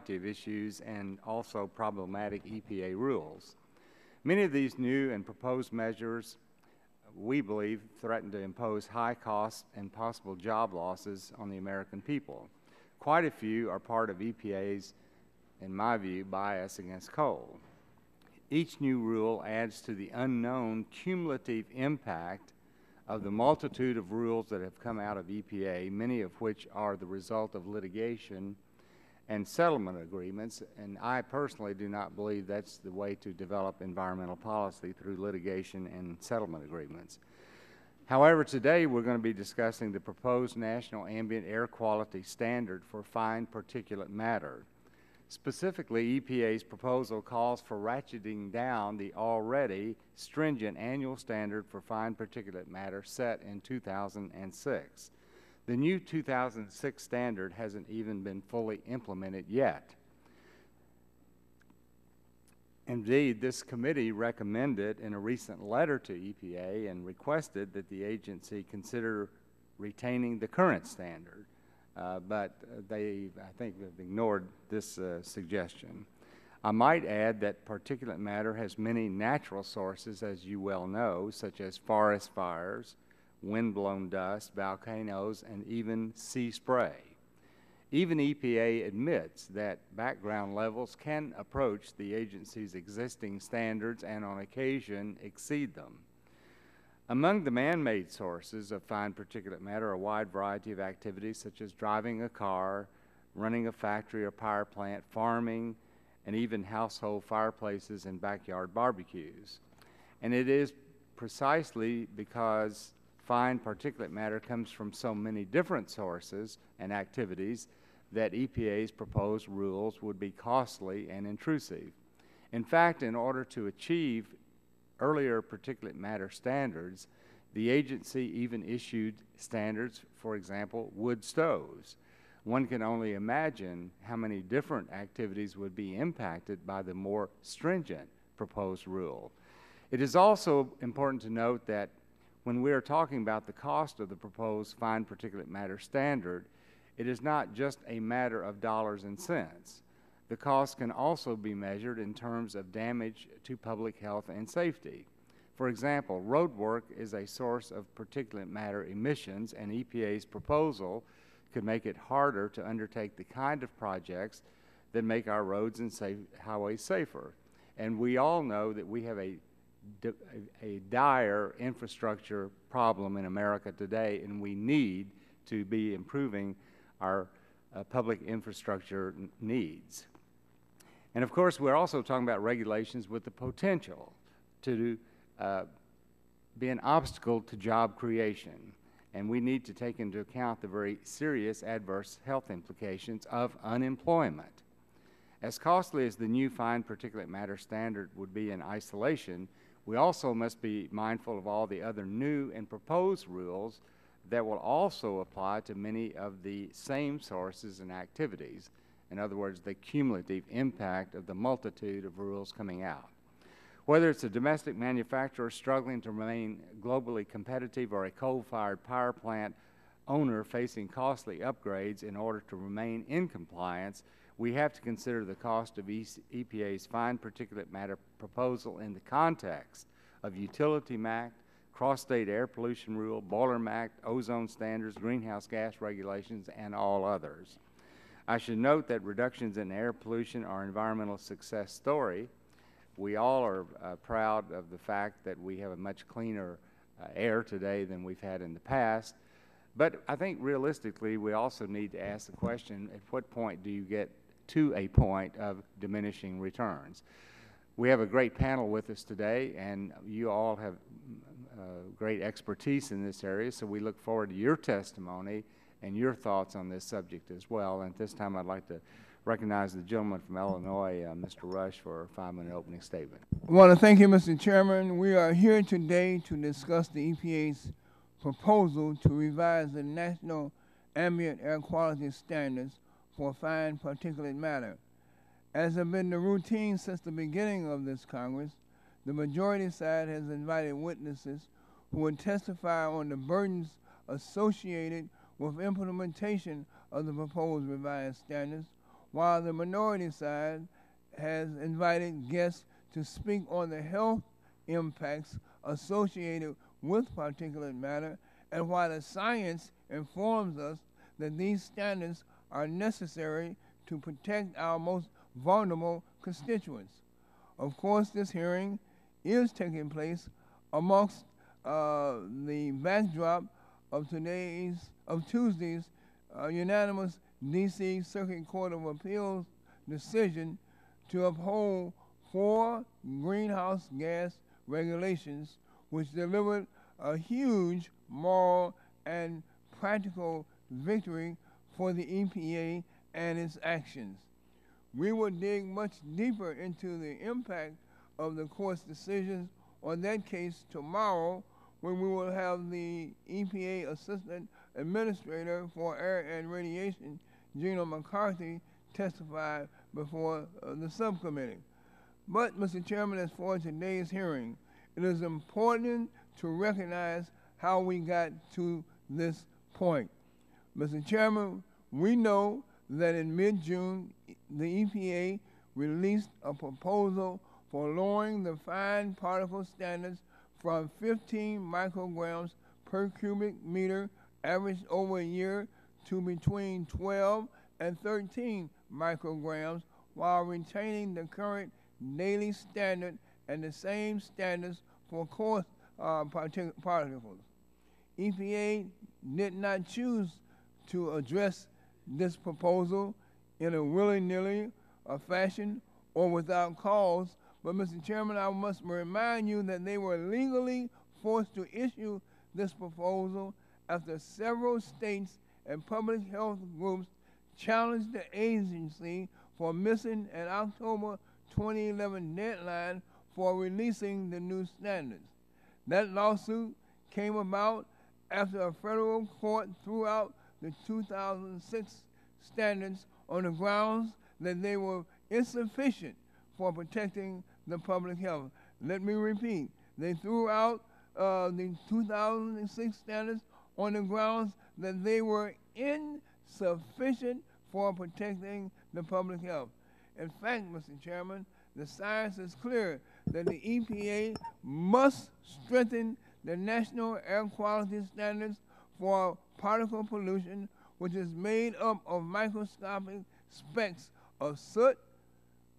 of issues and also problematic EPA rules. Many of these new and proposed measures, we believe, threaten to impose high costs and possible job losses on the American people. Quite a few are part of EPA's, in my view, bias against coal. Each new rule adds to the unknown cumulative impact of the multitude of rules that have come out of EPA, many of which are the result of litigation and settlement agreements, and I personally do not believe that's the way to develop environmental policy, through litigation and settlement agreements. However, today we're going to be discussing the proposed National Ambient Air Quality Standard for fine particulate matter. Specifically, EPA's proposal calls for ratcheting down the already stringent annual standard for fine particulate matter set in 2006. The new 2006 standard hasn't even been fully implemented yet. Indeed, this committee recommended in a recent letter to EPA and requested that the agency consider retaining the current standard, but they, I think, have ignored this suggestion. I might add that particulate matter has many natural sources, as you well know, such as forest fires, wind-blown dust, volcanoes, and even sea spray. Even EPA admits that background levels can approach the agency's existing standards and on occasion exceed them. Among the man-made sources of fine particulate matter are a wide variety of activities such as driving a car, running a factory or power plant, farming, and even household fireplaces and backyard barbecues. And it is precisely because fine particulate matter comes from so many different sources and activities that EPA's proposed rules would be costly and intrusive. In fact, in order to achieve earlier particulate matter standards, the agency even issued standards, for example, wood stoves. One can only imagine how many different activities would be impacted by the more stringent proposed rule. It is also important to note that when we are talking about the cost of the proposed fine particulate matter standard, it is not just a matter of dollars and cents. The cost can also be measured in terms of damage to public health and safety. For example, road work is a source of particulate matter emissions, and EPA's proposal could make it harder to undertake the kind of projects that make our roads and highways safer. And we all know that we have a dire infrastructure problem in America today, and we need to be improving our public infrastructure needs. And of course, we're also talking about regulations with the potential to be an obstacle to job creation. And we need to take into account the very serious adverse health implications of unemployment. As costly as the new fine particulate matter standard would be in isolation, we also must be mindful of all the other new and proposed rules that will also apply to many of the same sources and activities. In other words, the cumulative impact of the multitude of rules coming out. Whether it's a domestic manufacturer struggling to remain globally competitive or a coal-fired power plant owner facing costly upgrades in order to remain in compliance, we have to consider the cost of EPA's fine particulate matter proposal in the context of Utility Act, Cross-State Air Pollution Rule, Boiler Act, ozone standards, greenhouse gas regulations, and all others. I should note that reductions in air pollution are an environmental success story. We all are proud of the fact that we have a much cleaner air today than we've had in the past. But I think realistically, we also need to ask the question, at what point do you get to a point of diminishing returns? We have a great panel with us today, and you all have great expertise in this area, so we look forward to your testimony and your thoughts on this subject as well. And at this time, I'd like to recognize the gentleman from Illinois, Mr. Rush, for a 5-minute opening statement. I want to thank you, Mr. Chairman. We are here today to discuss the EPA's proposal to revise the National Ambient Air Quality Standards for fine particulate matter. As has been the routine since the beginning of this Congress, the majority side has invited witnesses who would testify on the burdens associated with implementation of the proposed revised standards, while the minority side has invited guests to speak on the health impacts associated with particulate matter, and while the science informs us that these standards are necessary to protect our most vulnerable constituents. Of course, this hearing is taking place amongst the backdrop of Tuesday's unanimous D.C. Circuit Court of Appeals decision to uphold 4 greenhouse gas regulations, which delivered a huge moral and practical victory for the EPA and its actions. We will dig much deeper into the impact of the court's decisions on that case tomorrow, when we will have the EPA Assistant Administrator for Air and Radiation, Gina McCarthy, testify before the subcommittee. But, Mr. Chairman, as for today's hearing, it is important to recognize how we got to this point. Mr. Chairman, we know that in mid-June, the EPA released a proposal for lowering the fine particle standards from 15 micrograms per cubic meter averaged over a year to between 12 and 13 micrograms, while retaining the current daily standard and the same standards for coarse particles. EPA did not choose to address this proposal in a willy-nilly fashion or without cause, but Mr. Chairman, I must remind you that they were legally forced to issue this proposal after several states and public health groups challenged the agency for missing an October 2011 deadline for releasing the new standards. That lawsuit came about after a federal court threw out the 2006 standards on the grounds that they were insufficient for protecting the public health. Let me repeat, they threw out the 2006 standards on the grounds that they were insufficient for protecting the public health. In fact, Mr. Chairman, the science is clear that the EPA must strengthen the national air quality standards for particle pollution, which is made up of microscopic specks of soot,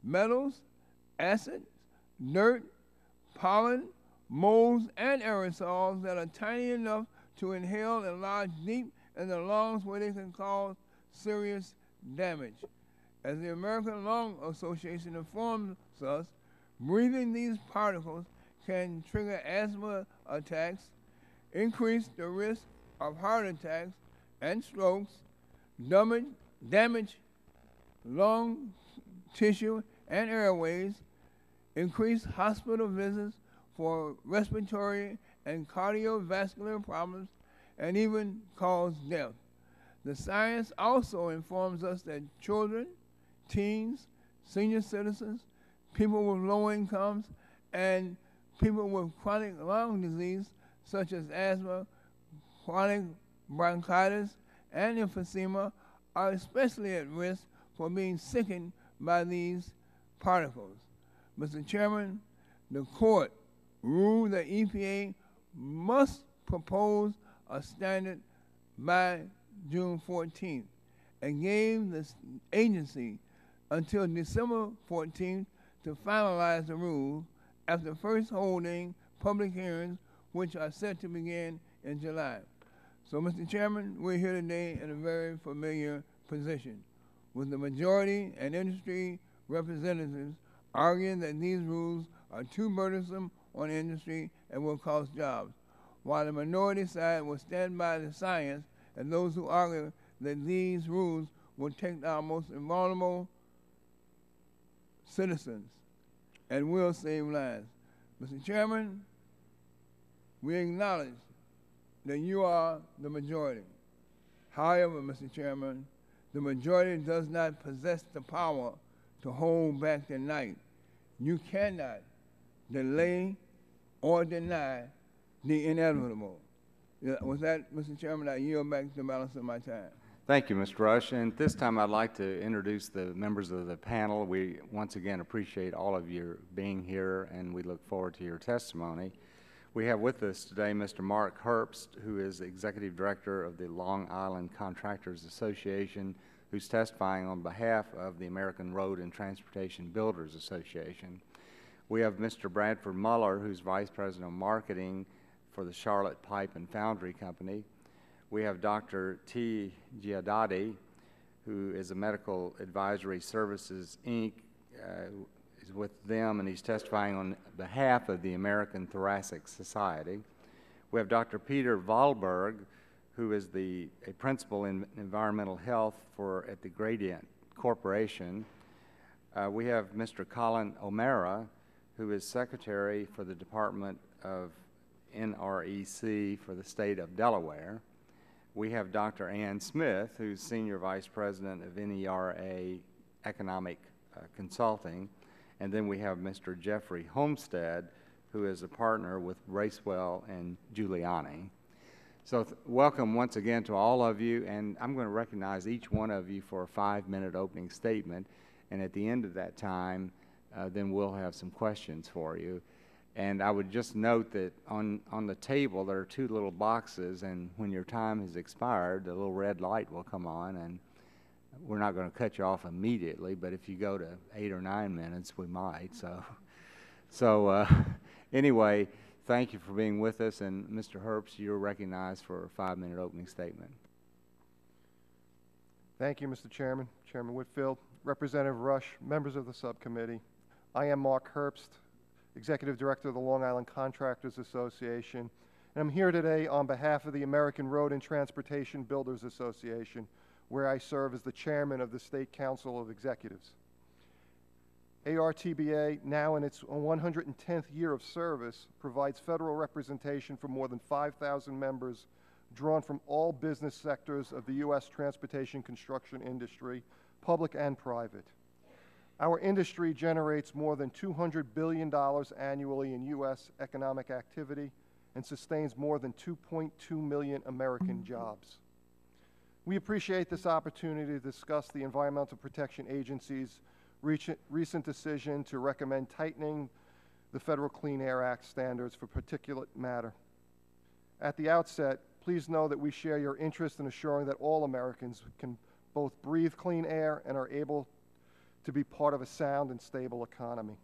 metals, acids, dirt, pollen, molds, and aerosols that are tiny enough to inhale and lodge deep in the lungs where they can cause serious damage. As the American Lung Association informs us, breathing these particles can trigger asthma attacks, increase the risk of heart attacks and strokes, damage lung tissue and airways, increase hospital visits for respiratory and cardiovascular problems, and even cause death. The science also informs us that children, teens, senior citizens, people with low incomes, and people with chronic lung disease such as asthma, chronic bronchitis, and emphysema are especially at risk for being sickened by these particles. Mr. Chairman, the court ruled that EPA must propose a standard by June 14th and gave the agency until December 14th to finalize the rule after first holding public hearings, which are set to begin in July. So, Mr. Chairman, we're here today in a very familiar position, with the majority and industry representatives arguing that these rules are too burdensome on industry and will cost jobs, while the minority side will stand by the science and those who argue that these rules will take our most vulnerable citizens and will save lives. Mr. Chairman, we acknowledge that you are the majority. However, Mr. Chairman, the majority does not possess the power to hold back the night. You cannot delay or deny the inevitable. With that, Mr. Chairman, I yield back the balance of my time. Thank you, Mr. Rush. And this time I'd like to introduce the members of the panel. We once again appreciate all of you being here, and we look forward to your testimony. We have with us today Mr. Mark Herbst, who is Executive Director of the Long Island Contractors Association, who's testifying on behalf of the American Road and Transportation Builders Association. We have Mr. Bradford Muller, who's Vice President of Marketing for the Charlotte Pipe and Foundry Company. We have Dr. T. Giadotti, who is a Medical Advisory Services, Inc., is with them, and he's testifying on behalf of the American Thoracic Society. We have Dr. Peter Wahlberg, who is a principal in environmental health at the Gradient Corporation. We have Mr. Colin O'Mara, who is Secretary for the Department of NREC for the state of Delaware. We have Dr. Ann Smith, who's Senior Vice President of NERA Economic Consulting. And then we have Mr. Jeffrey Homestead, who is a partner with Bracewell and Giuliani. So welcome once again to all of you, and I'm going to recognize each one of you for a 5-minute opening statement, and at the end of that time, then we'll have some questions for you. And I would just note that on the table there are 2 little boxes, and when your time has expired, the little red light will come on, and we're not going to cut you off immediately, but if you go to 8 or 9 minutes, we might. So anyway, thank you for being with us, and Mr. Herbst, you're recognized for a 5-minute opening statement. Thank you, Mr. Chairman, Chairman Whitfield, Representative Rush, members of the subcommittee. I am Mark Herbst, Executive Director of the Long Island Contractors Association, and I'm here today on behalf of the American Road and Transportation Builders Association, where I serve as the chairman of the State Council of Executives. ARTBA, now in its 110th year of service, provides federal representation for more than 5,000 members drawn from all business sectors of the U.S. transportation construction industry, public and private. Our industry generates more than $200 billion annually in U.S. economic activity and sustains more than 2.2 million American jobs. We appreciate this opportunity to discuss the Environmental Protection Agency's recent decision to recommend tightening the Federal Clean Air Act standards for particulate matter. At the outset, please know that we share your interest in assuring that all Americans can both breathe clean air and are able to be part of a sound and stable economy.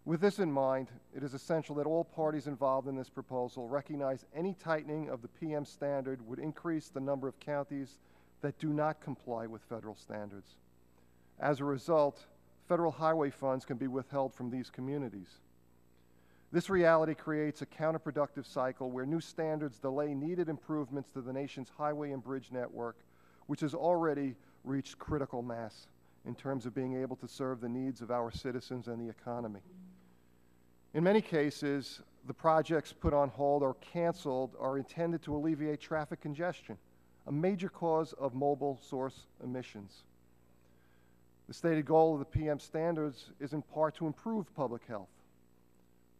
With this in mind, it is essential that all parties involved in this proposal recognize any tightening of the PM standard would increase the number of counties that do not comply with federal standards. As a result, federal highway funds can be withheld from these communities. This reality creates a counterproductive cycle where new standards delay needed improvements to the nation's highway and bridge network, which has already reached critical mass in terms of being able to serve the needs of our citizens and the economy. In many cases, the projects put on hold or canceled are intended to alleviate traffic congestion, a major cause of mobile source emissions. The stated goal of the PM standards is in part to improve public health.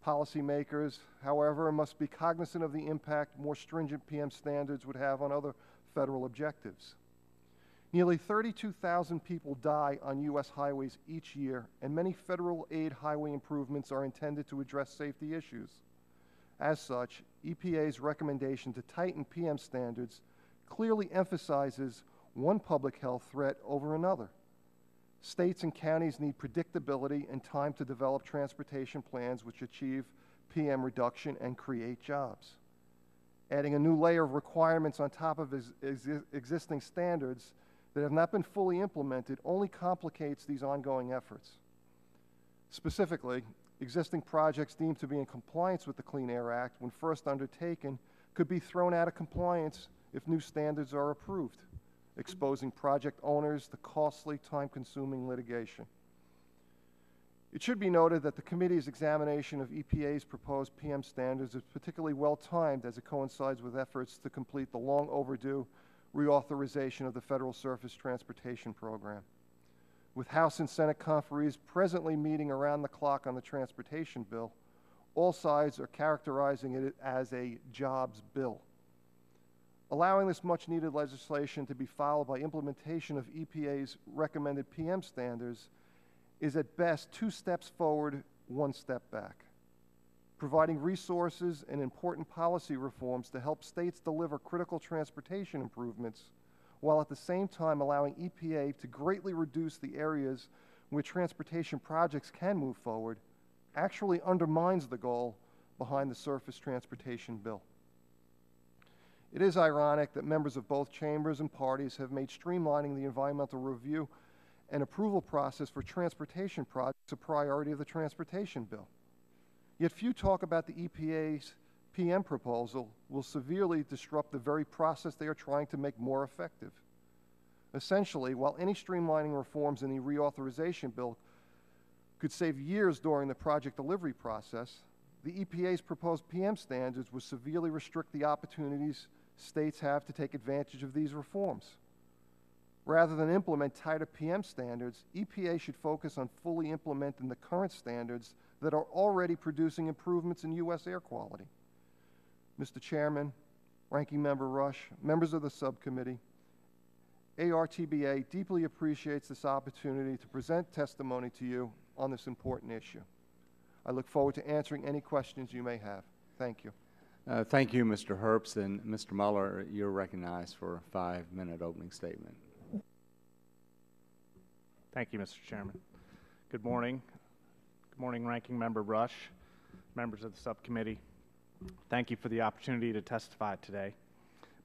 Policymakers, however, must be cognizant of the impact more stringent PM standards would have on other federal objectives. Nearly 32,000 people die on U.S. highways each year, and many federal aid highway improvements are intended to address safety issues. As such, EPA's recommendation to tighten PM standards clearly emphasizes one public health threat over another. States and counties need predictability and time to develop transportation plans which achieve PM reduction and create jobs. Adding a new layer of requirements on top of existing standards that have not been fully implemented only complicates these ongoing efforts. Specifically, existing projects deemed to be in compliance with the Clean Air Act when first undertaken could be thrown out of compliance if new standards are approved, exposing project owners to costly, time-consuming litigation. It should be noted that the committee's examination of EPA's proposed PM standards is particularly well-timed as it coincides with efforts to complete the long-overdue reauthorization of the Federal Surface Transportation Program. With House and Senate conferees presently meeting around the clock on the transportation bill, all sides are characterizing it as a jobs bill. Allowing this much-needed legislation to be followed by implementation of EPA's recommended PM standards is at best 2 steps forward, 1 step back. Providing resources and important policy reforms to help states deliver critical transportation improvements, while at the same time allowing EPA to greatly reduce the areas where transportation projects can move forward, actually undermines the goal behind the Surface Transportation Bill. It is ironic that members of both chambers and parties have made streamlining the environmental review and approval process for transportation projects a priority of the transportation bill. Yet few talk about the EPA's PM proposal will severely disrupt the very process they are trying to make more effective. Essentially, while any streamlining reforms in the reauthorization bill could save years during the project delivery process, the EPA's proposed PM standards would severely restrict the opportunities states have to take advantage of these reforms. Rather than implement tighter PM standards, EPA should focus on fully implementing the current standards that are already producing improvements in U.S. air quality. Mr. Chairman, Ranking Member Rush, members of the subcommittee, ARTBA deeply appreciates this opportunity to present testimony to you on this important issue. I look forward to answering any questions you may have. Thank you. Thank you, Mr. Herbst, and Mr. Muller, you're recognized for a 5-minute opening statement. Thank you, Mr. Chairman. Good morning. Good morning, Ranking Member Rush, members of the subcommittee. Thank you for the opportunity to testify today.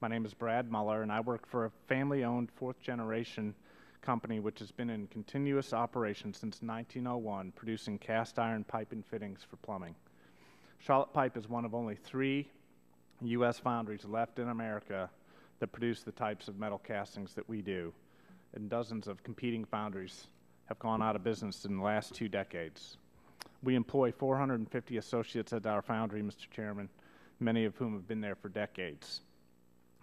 My name is Brad Muller, and I work for a family-owned 4th-generation company which has been in continuous operation since 1901, producing cast iron pipe and fittings for plumbing. Charlotte Pipe is one of only 3 U.S. foundries left in America that produce the types of metal castings that we do, and dozens of competing foundries have gone out of business in the last 2 decades. We employ 450 associates at our foundry, Mr. Chairman, many of whom have been there for decades.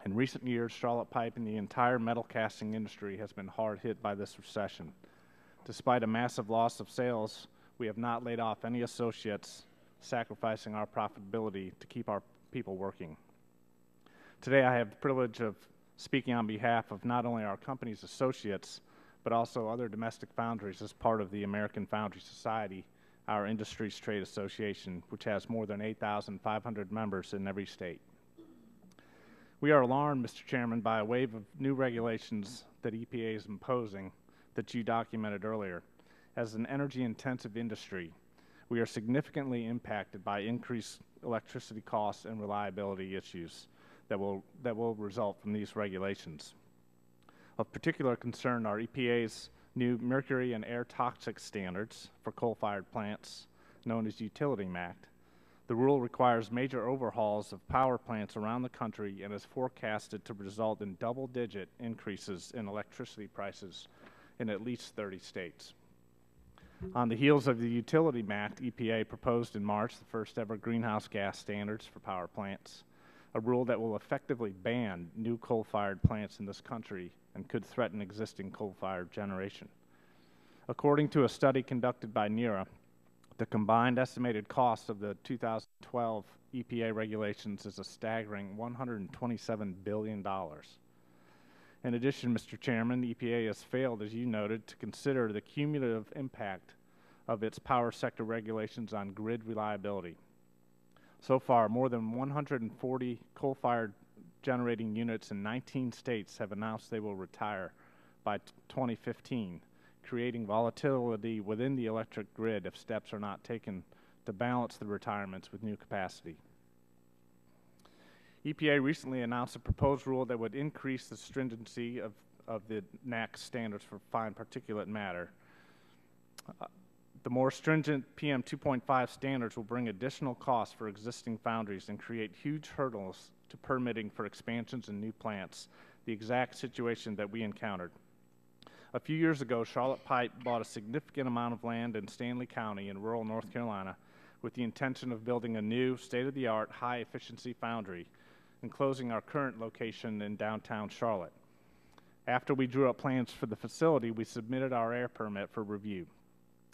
In recent years, Charlotte Pipe and the entire metal casting industry has been hard hit by this recession. Despite a massive loss of sales, we have not laid off any associates, sacrificing our profitability to keep our people working. Today, I have the privilege of speaking on behalf of not only our company's associates, but also other domestic foundries as part of the American Foundry Society, our industry's trade association, which has more than 8,500 members in every state. We are alarmed, Mr. Chairman, by a wave of new regulations that EPA is imposing that you documented earlier. As an energy-intensive industry, we are significantly impacted by increased electricity costs and reliability issues that will result from these regulations. Of particular concern are EPA's new mercury and air toxic standards for coal-fired plants, known as Utility MACT. The rule requires major overhauls of power plants around the country and is forecasted to result in double-digit increases in electricity prices in at least 30 states. On the heels of the Utility MACT, EPA proposed in March the first ever greenhouse gas standards for power plants, a rule that will effectively ban new coal-fired plants in this country and could threaten existing coal-fired generation. According to a study conducted by NERA, the combined estimated cost of the 2012 EPA regulations is a staggering $127 billion. In addition, Mr. Chairman, the EPA has failed, as you noted, to consider the cumulative impact of its power sector regulations on grid reliability. So far, more than 140 coal-fired generating units in 19 states have announced they will retire by 2015, creating volatility within the electric grid if steps are not taken to balance the retirements with new capacity. EPA recently announced a proposed rule that would increase the stringency of the NAAQS standards for fine particulate matter. The more stringent PM 2.5 standards will bring additional costs for existing foundries and create huge hurdles to permitting for expansions and new plants, the exact situation that we encountered. A few years ago, Charlotte Pipe bought a significant amount of land in Stanley County in rural North Carolina with the intention of building a new state-of-the-art high-efficiency foundry and closing our current location in downtown Charlotte. After we drew up plans for the facility, we submitted our air permit for review.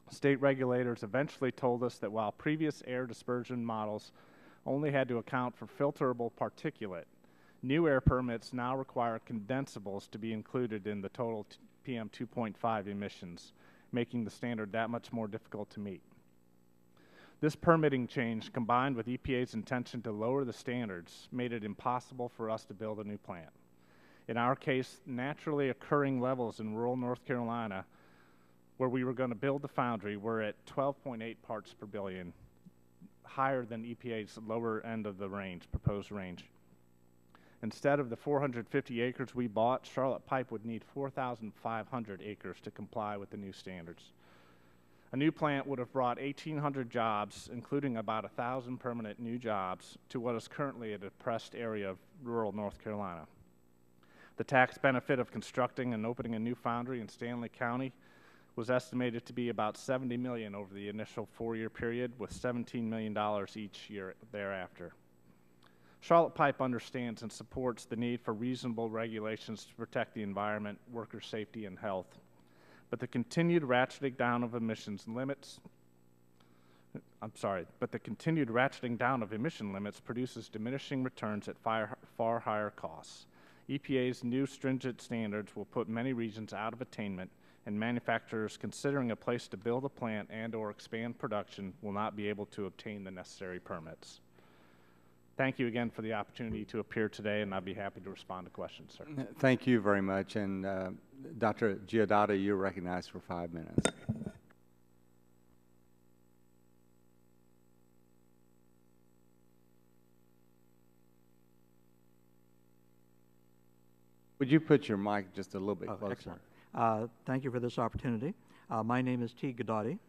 State regulators eventually told us that while previous air dispersion models only had to account for filterable particulate, New air permits now require condensables to be included in the total PM 2.5 emissions, making the standard that much more difficult to meet. This permitting change, combined with EPA's intention to lower the standards, made it impossible for us to build a new plant. In our case, naturally occurring levels in rural North Carolina, where we were going to build the foundry, were at 12.8 parts per billion, higher than EPA's lower end of the range, proposed range. Instead of the 450 acres we bought, Charlotte Pipe would need 4,500 acres to comply with the new standards. A new plant would have brought 1,800 jobs, including about 1,000 permanent new jobs, to what is currently a depressed area of rural North Carolina. The tax benefit of constructing and opening a new foundry in Stanley County was estimated to be about $70 million over the initial 4-year period, with $17 million each year thereafter. Charlotte Pipe understands and supports the need for reasonable regulations to protect the environment, worker safety, and health. But the continued ratcheting down of emission limits produces diminishing returns at far higher costs. EPA's new stringent standards will put many regions out of attainment, and manufacturers considering a place to build a plant and/or expand production will not be able to obtain the necessary permits. Thank you again for the opportunity to appear today, and I'd be happy to respond to questions, sir. Thank you very much. And Dr. Giudotti, you're recognized for 5 minutes. Would you put your mic just a little bit closer? Excellent. Thank you for this opportunity. My name is T. Giudotti.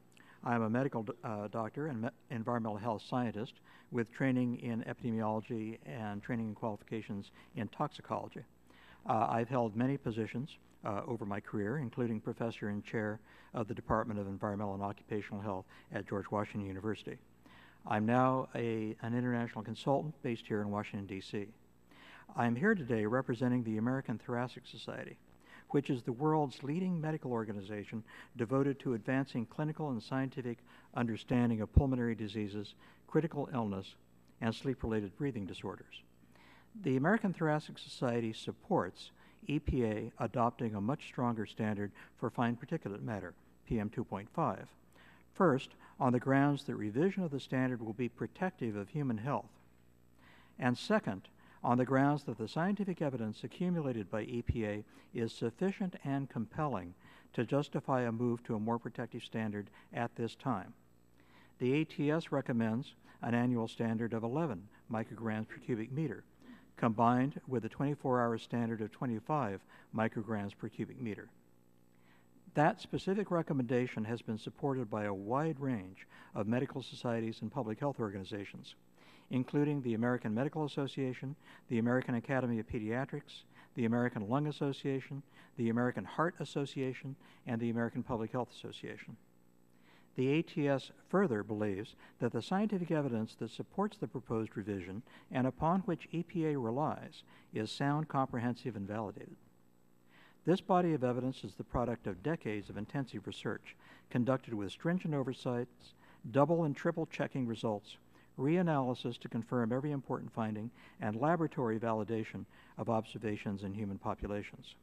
I'm a medical doctor and environmental health scientist with training in epidemiology and training and qualifications in toxicology. I've held many positions over my career, including professor and chair of the Department of Environmental and Occupational Health at George Washington University. I'm now an international consultant based here in Washington, D.C. I'm here today representing the American Thoracic Society, which is the world's leading medical organization devoted to advancing clinical and scientific understanding of pulmonary diseases, critical illness, and sleep-related breathing disorders. The American Thoracic Society supports EPA adopting a much stronger standard for fine particulate matter, PM 2.5. First, on the grounds that revision of the standard will be protective of human health. And second, on the grounds that the scientific evidence accumulated by EPA is sufficient and compelling to justify a move to a more protective standard at this time. The ATS recommends an annual standard of 11 micrograms per cubic meter, combined with a 24-hour standard of 25 micrograms per cubic meter. That specific recommendation has been supported by a wide range of medical societies and public health organizations, including the American Medical Association, the American Academy of Pediatrics, the American Lung Association, the American Heart Association, and the American Public Health Association. The ATS further believes that the scientific evidence that supports the proposed revision and upon which EPA relies is sound, comprehensive, and validated. This body of evidence is the product of decades of intensive research conducted with stringent oversights, double and triple checking results, reanalysis to confirm every important finding, and laboratory validation of observations in human populations.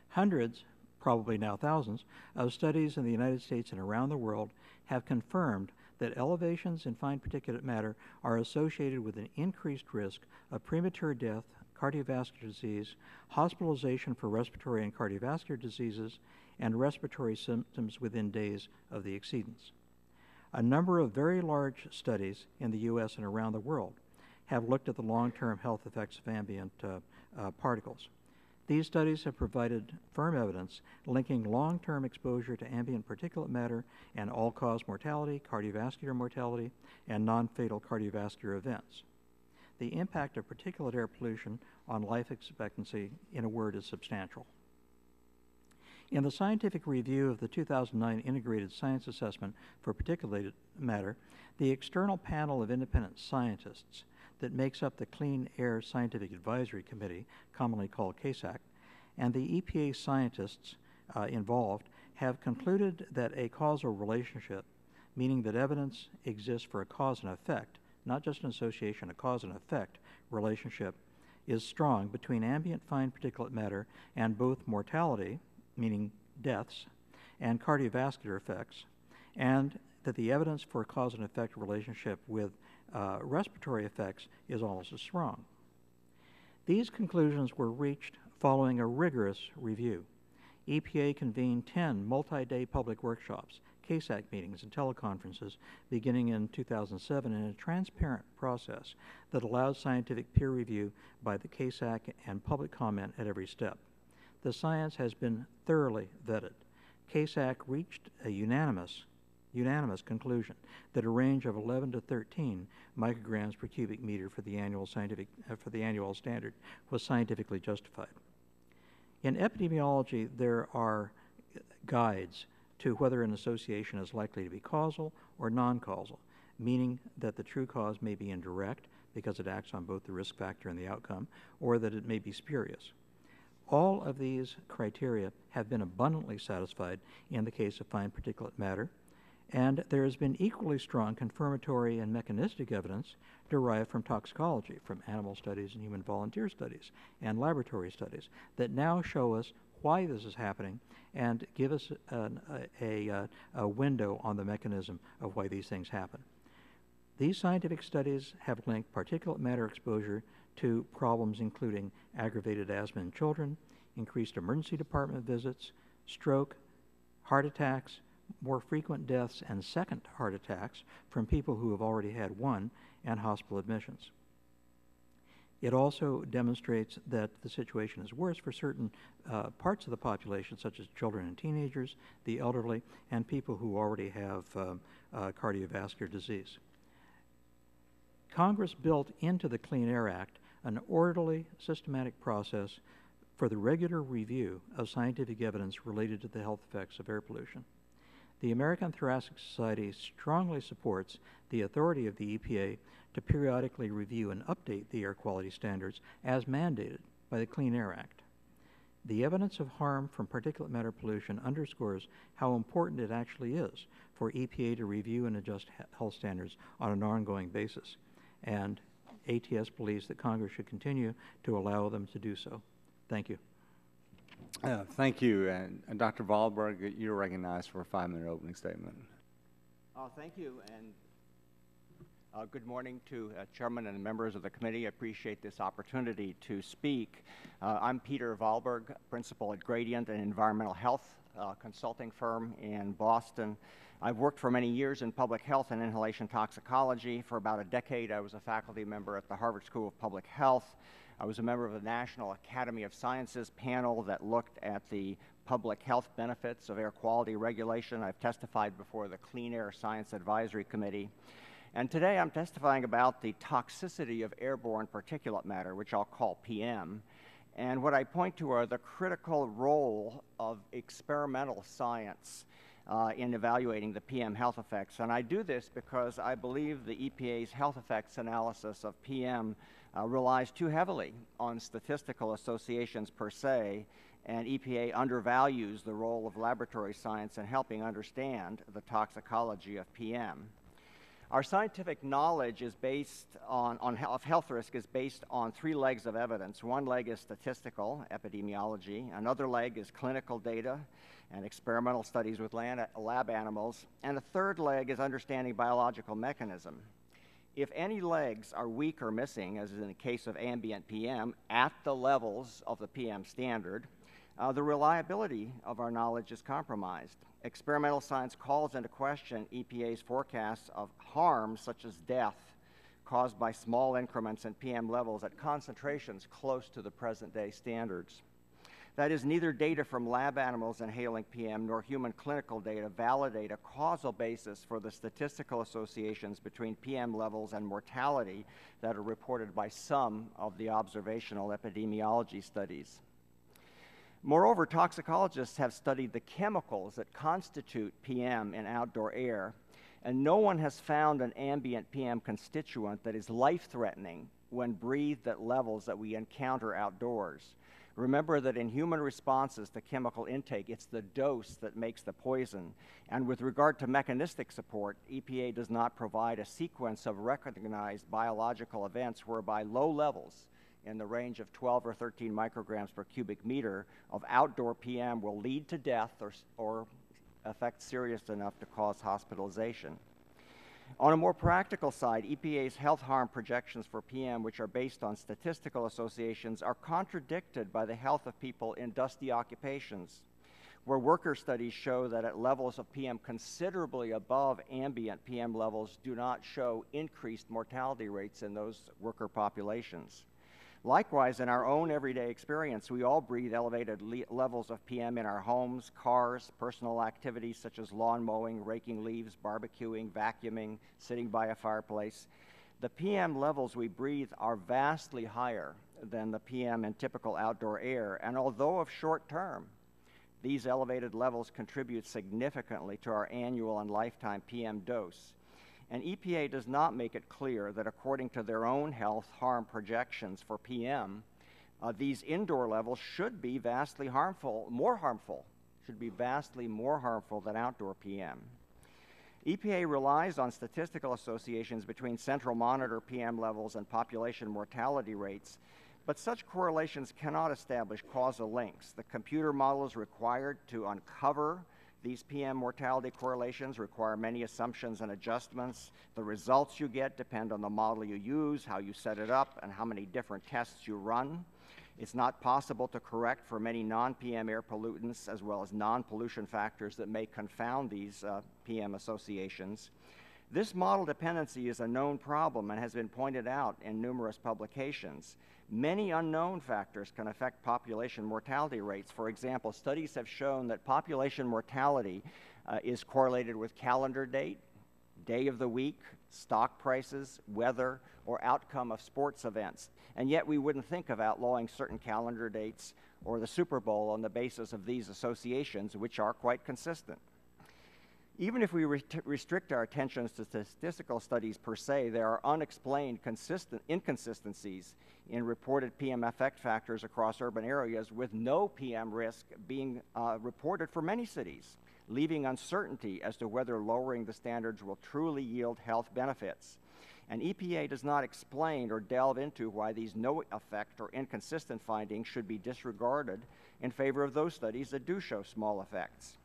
Hundreds, probably now thousands, of studies in the United States and around the world have confirmed that elevations in fine particulate matter are associated with an increased risk of premature death, cardiovascular disease, hospitalization for respiratory and cardiovascular diseases, and respiratory symptoms within days of the exceedance. A number of very large studies in the U.S. and around the world have looked at the long-term health effects of ambient particles. These studies have provided firm evidence linking long-term exposure to ambient particulate matter and all-cause mortality, cardiovascular mortality, and non-fatal cardiovascular events. The impact of particulate air pollution on life expectancy, in a word, is substantial. In the scientific review of the 2009 Integrated Science Assessment for Particulate Matter, the external panel of independent scientists that makes up the Clean Air Scientific Advisory Committee, commonly called CASAC, and the EPA scientists involved have concluded that a causal relationship, meaning that evidence exists for a cause and effect, not just an association, a cause and effect relationship, is strong between ambient fine particulate matter and both mortality, meaning deaths, and cardiovascular effects, and that the evidence for cause and effect relationship with respiratory effects is also strong. These conclusions were reached following a rigorous review. EPA convened 10 multi-day public workshops, CASAC meetings, and teleconferences beginning in 2007 in a transparent process that allowed scientific peer review by the CASAC and public comment at every step. The science has been thoroughly vetted. CASAC reached a unanimous conclusion that a range of 11 to 13 micrograms per cubic meter for the annual standard was scientifically justified. In epidemiology, there are guides to whether an association is likely to be causal or non-causal, meaning that the true cause may be indirect because it acts on both the risk factor and the outcome, or that it may be spurious. All of these criteria have been abundantly satisfied in the case of fine particulate matter, and there has been equally strong confirmatory and mechanistic evidence derived from toxicology, from animal studies and human volunteer studies, and laboratory studies that now show us why this is happening and give us a window on the mechanism of why these things happen. These scientific studies have linked particulate matter exposure to problems including aggravated asthma in children, increased emergency department visits, stroke, heart attacks, more frequent deaths and second heart attacks from people who have already had one, and hospital admissions. It also demonstrates that the situation is worse for certain parts of the population, such as children and teenagers, the elderly, and people who already have cardiovascular disease. Congress built into the Clean Air Act an orderly, systematic process for the regular review of scientific evidence related to the health effects of air pollution. The American Thoracic Society strongly supports the authority of the EPA to periodically review and update the air quality standards as mandated by the Clean Air Act. The evidence of harm from particulate matter pollution underscores how important it actually is for EPA to review and adjust health standards on an ongoing basis, and ATS believes that Congress should continue to allow them to do so. Thank you. Thank you. And Dr. Wahlberg, you're recognized for a 5-minute opening statement. Thank you, and good morning to Chairman and members of the committee. I appreciate this opportunity to speak. I'm Peter Wahlberg, principal at Gradient, an environmental health consulting firm in Boston. I've worked for many years in public health and inhalation toxicology. For about a decade, I was a faculty member at the Harvard School of Public Health. I was a member of the National Academy of Sciences panel that looked at the public health benefits of air quality regulation. I've testified before the Clean Air Science Advisory Committee. And today I'm testifying about the toxicity of airborne particulate matter, which I'll call PM. And what I point to are the critical role of experimental science in evaluating the PM health effects. And I do this because I believe the EPA's health effects analysis of PM relies too heavily on statistical associations per se, and EPA undervalues the role of laboratory science in helping understand the toxicology of PM. Our scientific knowledge is based of health risk is based on 3 legs of evidence. One leg is statistical, epidemiology. Another leg is clinical data and experimental studies with lab animals. And the third leg is understanding biological mechanism. If any legs are weak or missing, as is in the case of ambient PM, at the levels of the PM standard, the reliability of our knowledge is compromised. Experimental science calls into question EPA's forecasts of harm, such as death, caused by small increments in PM levels at concentrations close to the present-day standards. That is, neither data from lab animals inhaling PM nor human clinical data validate a causal basis for the statistical associations between PM levels and mortality that are reported by some of the observational epidemiology studies. Moreover, toxicologists have studied the chemicals that constitute PM in outdoor air, and no one has found an ambient PM constituent that is life-threatening when breathed at levels that we encounter outdoors. Remember that in human responses to chemical intake, it's the dose that makes the poison. And with regard to mechanistic support, EPA does not provide a sequence of recognized biological events whereby low levels in the range of 12 or 13 micrograms per cubic meter of outdoor PM will lead to death or effect serious enough to cause hospitalization. On a more practical side, EPA's health harm projections for PM, which are based on statistical associations, are contradicted by the health of people in dusty occupations, where worker studies show that at levels of PM considerably above ambient PM levels do not show increased mortality rates in those worker populations. Likewise, in our own everyday experience, we all breathe elevated levels of PM in our homes, cars, personal activities such as lawn mowing, raking leaves, barbecuing, vacuuming, sitting by a fireplace. The PM levels we breathe are vastly higher than the PM in typical outdoor air, and although of short term, these elevated levels contribute significantly to our annual and lifetime PM dose. And EPA does not make it clear that according to their own health harm projections for PM, these indoor levels should be vastly more harmful than outdoor PM. EPA relies on statistical associations between central monitor PM levels and population mortality rates, but such correlations cannot establish causal links. The computer models required to uncover these PM mortality correlations require many assumptions and adjustments. The results you get depend on the model you use, how you set it up, and how many different tests you run. It's not possible to correct for many non-PM air pollutants as well as non-pollution factors that may confound these PM associations. This model dependency is a known problem and has been pointed out in numerous publications. Many unknown factors can affect population mortality rates. For example, studies have shown that population mortality is correlated with calendar date, day of the week, stock prices, weather, or outcome of sports events. And yet we wouldn't think of outlawing certain calendar dates or the Super Bowl on the basis of these associations, which are quite consistent. Even if we restrict our attentions to statistical studies per se, there are unexplained inconsistencies in reported PM effect factors across urban areas, with no PM risk being reported for many cities, leaving uncertainty as to whether lowering the standards will truly yield health benefits. And EPA does not explain or delve into why these no effect or inconsistent findings should be disregarded in favor of those studies that do show small effects.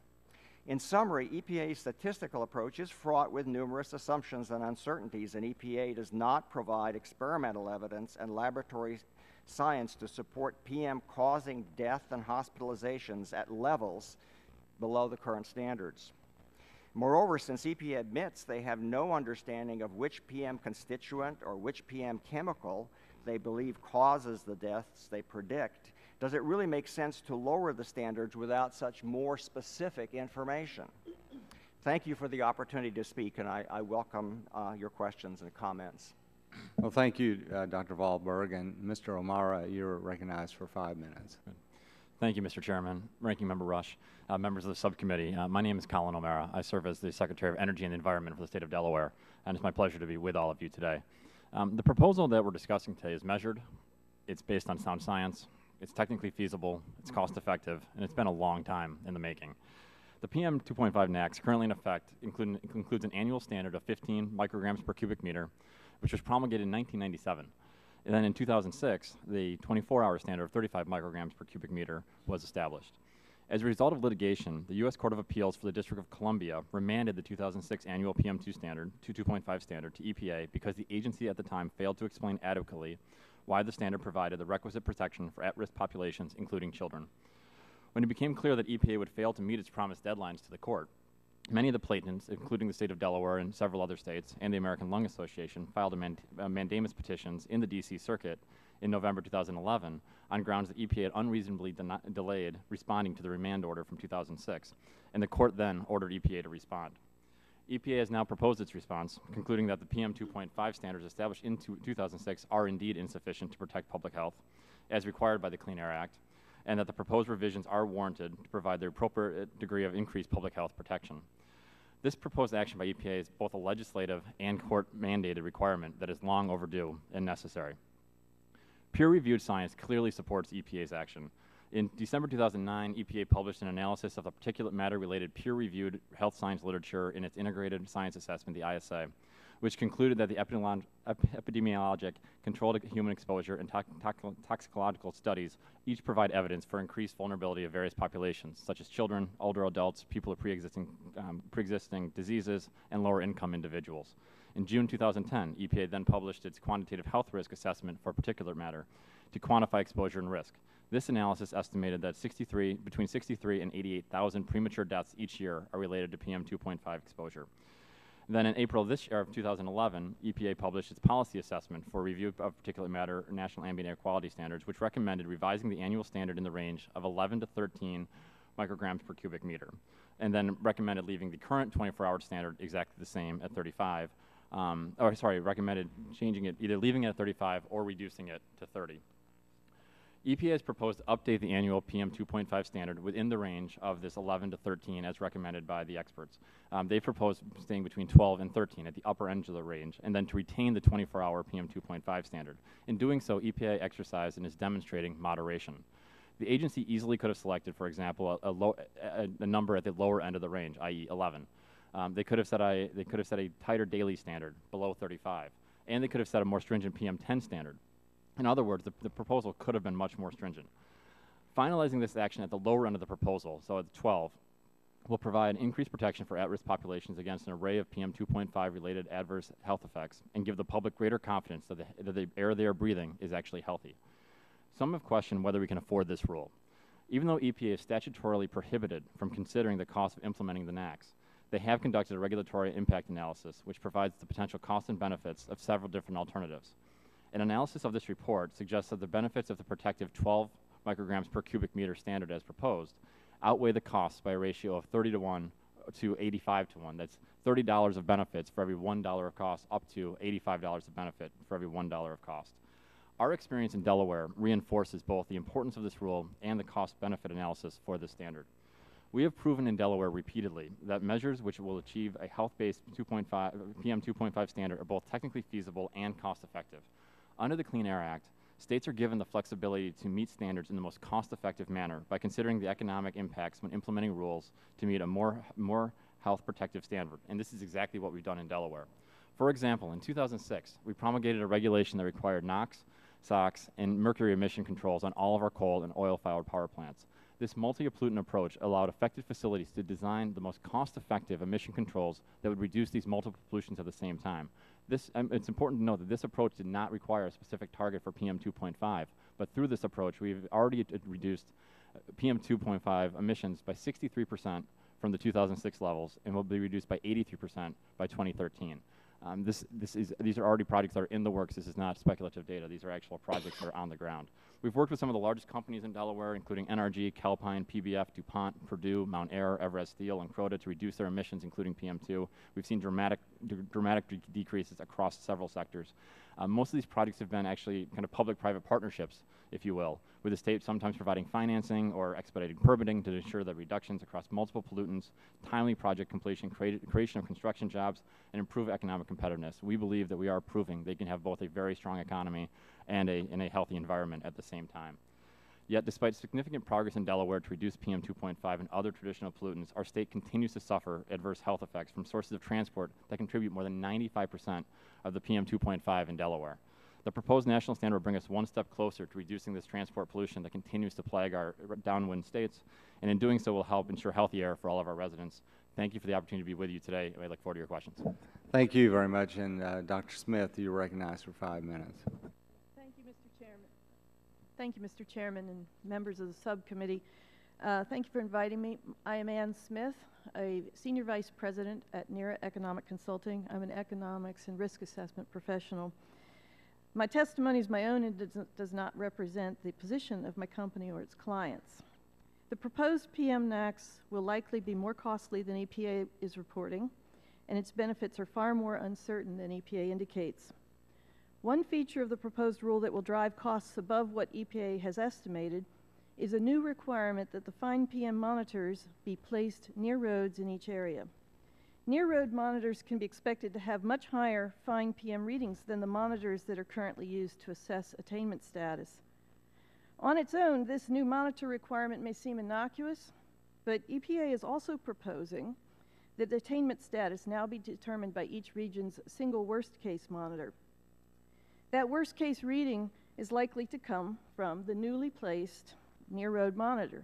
In summary, EPA's statistical approach is fraught with numerous assumptions and uncertainties, and EPA does not provide experimental evidence and laboratory science to support PM causing death and hospitalizations at levels below the current standards. Moreover, since EPA admits they have no understanding of which PM constituent or which PM chemical they believe causes the deaths they predict, does it really make sense to lower the standards without such more specific information? Thank you for the opportunity to speak, and I welcome your questions and comments. Well, thank you, Dr. Wahlberg, and Mr. O'Mara, you're recognized for 5 minutes. Thank you, Mr. Chairman, Ranking Member Rush, members of the subcommittee. My name is Colin O'Mara. I serve as the Secretary of Energy and Environment for the state of Delaware, and it's my pleasure to be with all of you today. The proposal that we're discussing today is measured, it's based on sound science, it's technically feasible, it's cost effective, and it's been a long time in the making. The PM 2.5 NAAQS currently in effect includes an annual standard of 15 micrograms per cubic meter, which was promulgated in 1997. And then in 2006, the 24-hour standard of 35 micrograms per cubic meter was established. As a result of litigation, the U.S. Court of Appeals for the District of Columbia remanded the 2006 annual PM2 standard, 2.5 standard, to EPA because the agency at the time failed to explain adequately why the standard provided the requisite protection for at-risk populations, including children. When it became clear that EPA would fail to meet its promised deadlines to the court, many of the plaintiffs, including the state of Delaware and several other states, and the American Lung Association, filed mandamus petitions in the D.C. Circuit in November 2011 on grounds that EPA had unreasonably delayed responding to the remand order from 2006, and the court then ordered EPA to respond. EPA has now proposed its response, concluding that the PM 2.5 standards established in 2006 are indeed insufficient to protect public health, as required by the Clean Air Act, and that the proposed revisions are warranted to provide the appropriate degree of increased public health protection. This proposed action by EPA is both a legislative and court-mandated requirement that is long overdue and necessary. Peer-reviewed science clearly supports EPA's action. In December 2009, EPA published an analysis of the particulate matter-related peer-reviewed health science literature in its Integrated Science Assessment, the ISA, which concluded that the epidemiologic, controlled human exposure, and toxicological studies each provide evidence for increased vulnerability of various populations, such as children, older adults, people with pre-existing diseases, and lower-income individuals. In June 2010, EPA then published its quantitative health risk assessment for particulate matter to quantify exposure and risk. This analysis estimated that between 63 and 88,000 premature deaths each year are related to PM 2.5 exposure. Then in April of 2011, EPA published its policy assessment for review of particulate matter national ambient air quality standards, which recommended revising the annual standard in the range of 11 to 13 micrograms per cubic meter, and then recommended leaving the current 24-hour standard exactly the same at 35, recommended changing it, either leaving it at 35 or reducing it to 30. EPA has proposed to update the annual PM 2.5 standard within the range of this 11 to 13 as recommended by the experts. They proposed staying between 12 and 13 at the upper end of the range, and then to retain the 24-hour PM 2.5 standard. In doing so, EPA exercised and is demonstrating moderation. The agency easily could have selected, for example, a number at the lower end of the range, i.e. 11. They could have set a tighter daily standard below 35, and they could have set a more stringent PM 10 standard. In other words, the proposal could have been much more stringent. Finalizing this action at the lower end of the proposal, so at 12, will provide increased protection for at-risk populations against an array of PM 2.5 related adverse health effects and give the public greater confidence that the air they are breathing is actually healthy. Some have questioned whether we can afford this rule. Even though EPA is statutorily prohibited from considering the cost of implementing the NAAQS, they have conducted a regulatory impact analysis which provides the potential costs and benefits of several different alternatives. An analysis of this report suggests that the benefits of the protective 12 micrograms per cubic meter standard as proposed outweigh the costs by a ratio of 30 to 1 to 85 to 1. That's $30 of benefits for every $1 of cost, up to $85 of benefit for every $1 of cost. Our experience in Delaware reinforces both the importance of this rule and the cost-benefit analysis for this standard. We have proven in Delaware repeatedly that measures which will achieve a health-based PM 2.5 standard are both technically feasible and cost-effective. Under the Clean Air Act, states are given the flexibility to meet standards in the most cost-effective manner by considering the economic impacts when implementing rules to meet a more health-protective standard, and this is exactly what we've done in Delaware. For example, in 2006, we promulgated a regulation that required NOx, SOx, and mercury emission controls on all of our coal and oil-fired power plants. This multi-pollutant approach allowed affected facilities to design the most cost-effective emission controls that would reduce these multiple pollutions at the same time. It's important to note that this approach did not require a specific target for PM 2.5, but through this approach, we've already reduced PM 2.5 emissions by 63% from the 2006 levels and will be reduced by 83% by 2013. These are already projects that are in the works. This is not speculative data. These are actual projects that are on the ground. We've worked with some of the largest companies in Delaware, including NRG, Calpine, PBF, DuPont, Purdue, Mount Air, Everest Steel, and Croda to reduce their emissions, including PM2. We've seen dramatic decreases across several sectors. Most of these projects have been actually kind of public-private partnerships, if you will, with the state sometimes providing financing or expediting permitting to ensure that reductions across multiple pollutants, timely project completion, creation of construction jobs, and improve economic competitiveness. We believe that we are proving they can have both a very strong economy and a healthy environment at the same time. Yet, despite significant progress in Delaware to reduce PM 2.5 and other traditional pollutants, our state continues to suffer adverse health effects from sources of transport that contribute more than 95% of the PM 2.5 in Delaware. The proposed national standard will bring us one step closer to reducing this transport pollution that continues to plague our downwind states, and in doing so will help ensure healthy air for all of our residents. Thank you for the opportunity to be with you today, and I look forward to your questions. Thank you very much, and Dr. Smith, you're recognized for 5 minutes. Thank you, Mr. Chairman. Thank you, Mr. Chairman and members of the subcommittee. Thank you for inviting me. I am Ann Smith, a Senior Vice President at NERA Economic Consulting. I'm an economics and risk assessment professional. My testimony is my own and does not represent the position of my company or its clients. The proposed PM NAAQS will likely be more costly than EPA is reporting, and its benefits are far more uncertain than EPA indicates. One feature of the proposed rule that will drive costs above what EPA has estimated is a new requirement that the fine PM monitors be placed near roads in each area. Near road monitors can be expected to have much higher fine PM readings than the monitors that are currently used to assess attainment status. On its own, this new monitor requirement may seem innocuous, but EPA is also proposing that attainment status now be determined by each region's single worst case monitor. That worst case reading is likely to come from the newly placed near road monitor.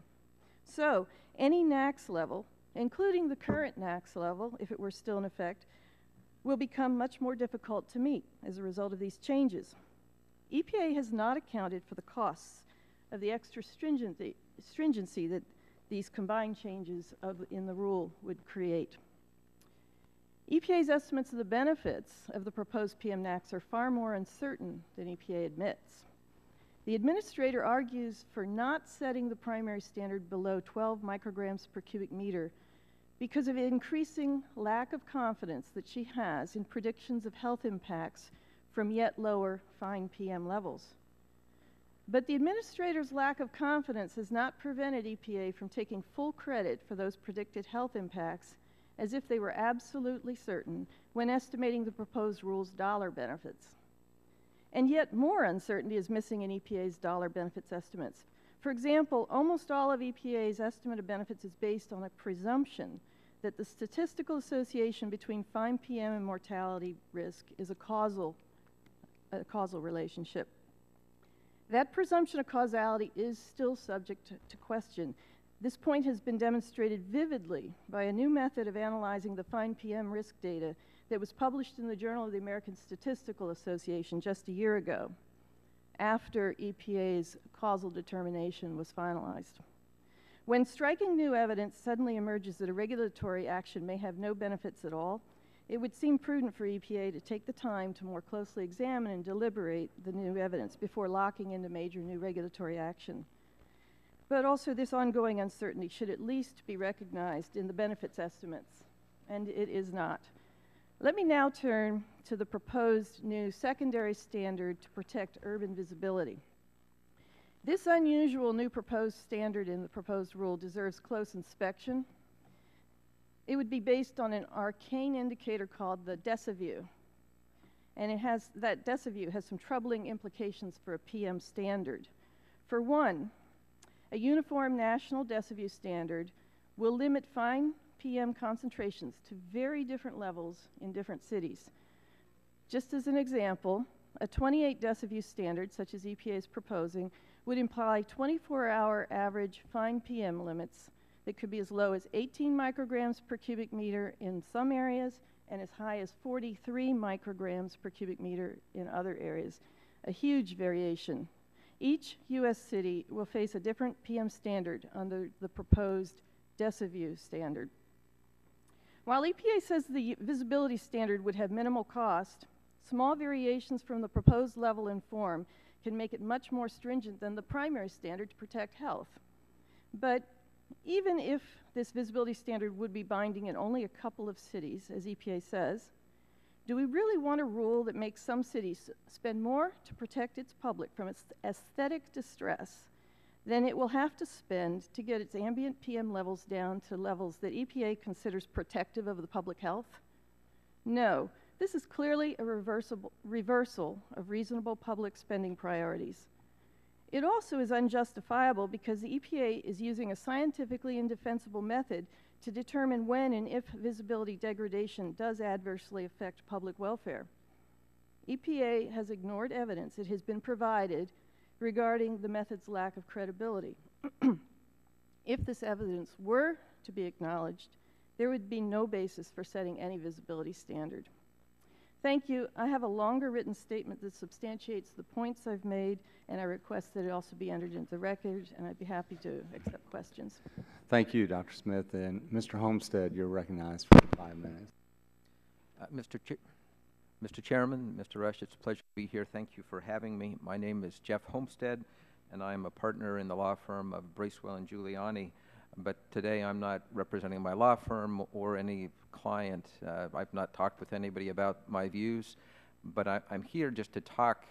So any NAAQS level, including the current NAAQS level, if it were still in effect, will become much more difficult to meet as a result of these changes. EPA has not accounted for the costs of the extra stringency that these combined changes in the rule would create. EPA's estimates of the benefits of the proposed PM NAAQS are far more uncertain than EPA admits. The administrator argues for not setting the primary standard below 12 micrograms per cubic meter because of increasing lack of confidence that she has in predictions of health impacts from yet lower fine PM levels. But the administrator's lack of confidence has not prevented EPA from taking full credit for those predicted health impacts as if they were absolutely certain when estimating the proposed rule's dollar benefits. And yet more uncertainty is missing in EPA's dollar benefits estimates. For example, almost all of EPA's estimate of benefits is based on a presumption that the statistical association between fine PM and mortality risk is a causal relationship. That presumption of causality is still subject to question. This point has been demonstrated vividly by a new method of analyzing the fine PM risk data that was published in the Journal of the American Statistical Association just a year ago, after EPA's causal determination was finalized. When striking new evidence suddenly emerges that a regulatory action may have no benefits at all, it would seem prudent for EPA to take the time to more closely examine and deliberate the new evidence before locking into major new regulatory action. But also this ongoing uncertainty should at least be recognized in the benefits estimates, and it is not. Let me now turn to the proposed new secondary standard to protect urban visibility. This unusual new proposed standard in the proposed rule deserves close inspection. It would be based on an arcane indicator called the deciview. And that deciview has some troubling implications for a PM standard. For one, a uniform national deciview standard will limit fine PM concentrations to very different levels in different cities. Just as an example, a 28 deciview standard, such as EPA is proposing, would imply 24-hour average fine PM limits that could be as low as 18 micrograms per cubic meter in some areas and as high as 43 micrograms per cubic meter in other areas. A huge variation. Each U.S. city will face a different PM standard under the proposed deciview standard. While EPA says the visibility standard would have minimal cost, small variations from the proposed level and form can make it much more stringent than the primary standard to protect health. But even if this visibility standard would be binding in only a couple of cities, as EPA says, do we really want a rule that makes some cities spend more to protect its public from its aesthetic distress than it will have to spend to get its ambient PM levels down to levels that EPA considers protective of the public health? No, this is clearly a reversal of reasonable public spending priorities. It also is unjustifiable because the EPA is using a scientifically indefensible method to determine when and if visibility degradation does adversely affect public welfare. EPA has ignored evidence that has been provided regarding the method's lack of credibility. If this evidence were to be acknowledged, there would be no basis for setting any visibility standard. Thank you. I have a longer written statement that substantiates the points I've made, and I request that it also be entered into the record, and I'd be happy to accept questions. Thank you, Dr. Smith. And Mr. Homestead, you're recognized for 5 minutes. Mr. Chairman, Mr. Rush, it's a pleasure to be here. Thank you for having me. My name is Jeff Homestead, and I'm a partner in the law firm of Bracewell and Giuliani. But today I'm not representing my law firm or any client. I've not talked with anybody about my views, but I'm here just to talk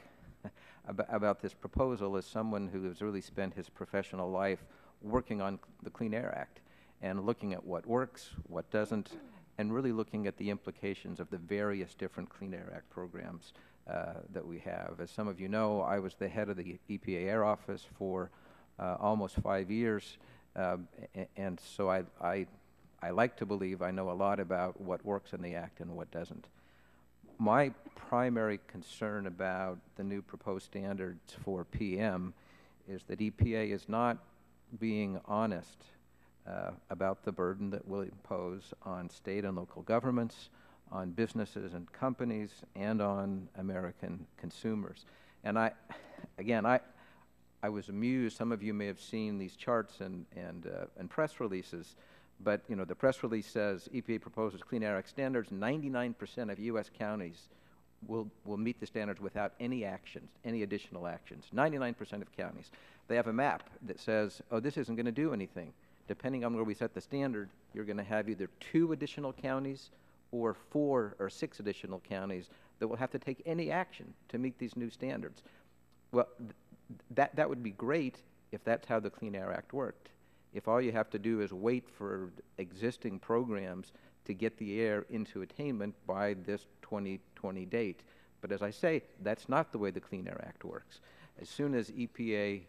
about this proposal as someone who has really spent his professional life working on the Clean Air Act and looking at what works, what doesn't, and really looking at the implications of the various different Clean Air Act programs that we have. As some of you know, I was the head of the EPA Air Office for almost 5 years, and so I I like to believe I know a lot about what works in the Act and what doesn't. My primary concern about the new proposed standards for PM is that EPA is not being honest about the burden that will impose on state and local governments, on businesses and companies, and on American consumers. And I was amused. Some of you may have seen these charts and press releases, but you know, the press release says EPA proposes Clean Air Act standards. 99% of U.S. counties will meet the standards without any actions, any additional actions. 99% of counties. They have a map that says, oh, this isn't going to do anything. Depending on where we set the standard, you're going to have either 2 additional counties or 4 or 6 additional counties that will have to take any action to meet these new standards. Well, that would be great if that's how the Clean Air Act worked. If all you have to do is wait for existing programs to get the air into attainment by this 2020 date. But as I say, that's not the way the Clean Air Act works. As soon as EPA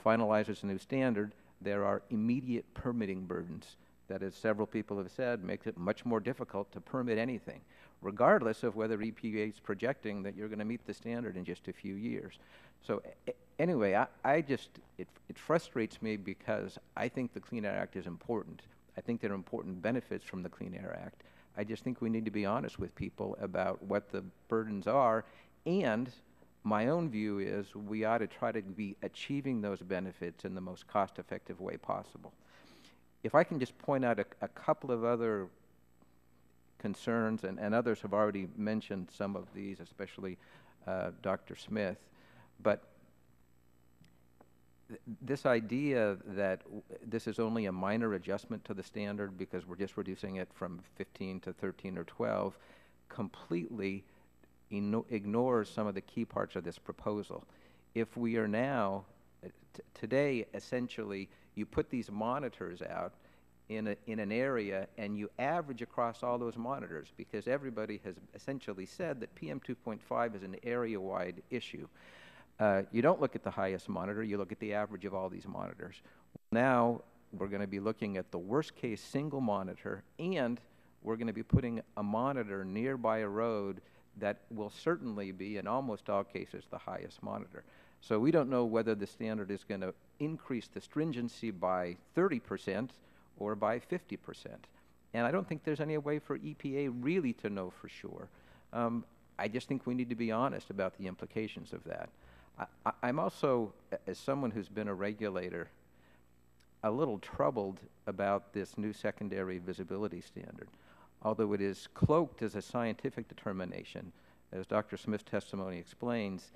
finalizes a new standard, there are immediate permitting burdens that, as several people have said, makes it much more difficult to permit anything, regardless of whether EPA is projecting that you're going to meet the standard in just a few years. So anyway, it frustrates me because I think the Clean Air Act is important. I think there are important benefits from the Clean Air Act. I just think we need to be honest with people about what the burdens are, and my own view is we ought to try to be achieving those benefits in the most cost-effective way possible. If I can just point out a couple of other concerns, and others have already mentioned some of these, especially Dr. Smith, but this idea that this is only a minor adjustment to the standard because we're just reducing it from 15 to 13 or 12 completely ignores some of the key parts of this proposal. If we are now, today, essentially, you put these monitors out in an area and you average across all those monitors, because everybody has essentially said that PM 2.5 is an area-wide issue. You don't look at the highest monitor, you look at the average of all these monitors. Now we're going to be looking at the worst case single monitor, and we're going to be putting a monitor nearby a road that will certainly be, in almost all cases, the highest monitor. So we don't know whether the standard is going to increase the stringency by 30% or by 50%. And I don't think there's any way for EPA really to know for sure. I just think we need to be honest about the implications of that. I'm also, as someone who's been a regulator, a little troubled about this new secondary visibility standard. Although it is cloaked as a scientific determination, as Dr. Smith's testimony explains,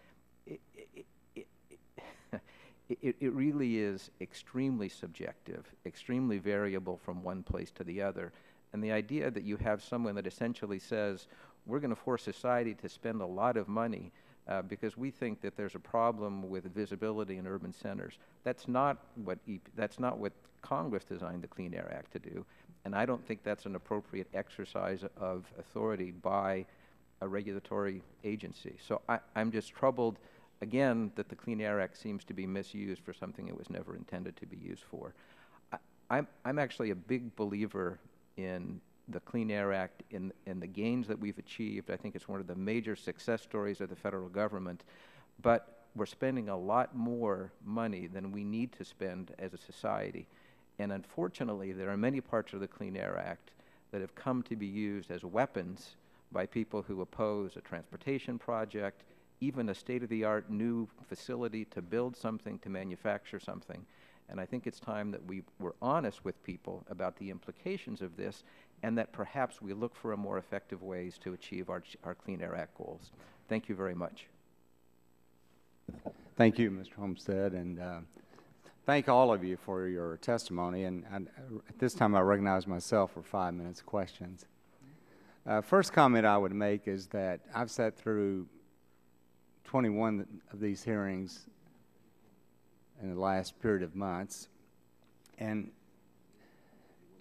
it really is extremely subjective, extremely variable from one place to the other. And the idea that you have someone that essentially says, we're going to force society to spend a lot of money because we think that there's a problem with visibility in urban centers. That's not what Congress designed the Clean Air Act to do. And I don't think that's an appropriate exercise of authority by a regulatory agency. So I'm just troubled, again, that the Clean Air Act seems to be misused for something it was never intended to be used for. I'm actually a big believer in the Clean Air Act, in the gains that we've achieved. I think it's one of the major success stories of the federal government. But we're spending a lot more money than we need to spend as a society. And unfortunately, there are many parts of the Clean Air Act that have come to be used as weapons by people who oppose a transportation project, even a state-of-the-art new facility to build something, to manufacture something. And I think it's time that we were honest with people about the implications of this, and that perhaps we look for a more effective ways to achieve our Clean Air Act goals. Thank you very much. Thank you, Mr. Homestead, and thank all of you for your testimony. And at this time, I recognize myself for 5 minutes questions. First comment I would make is that I've sat through 21 of these hearings in the last period of months, and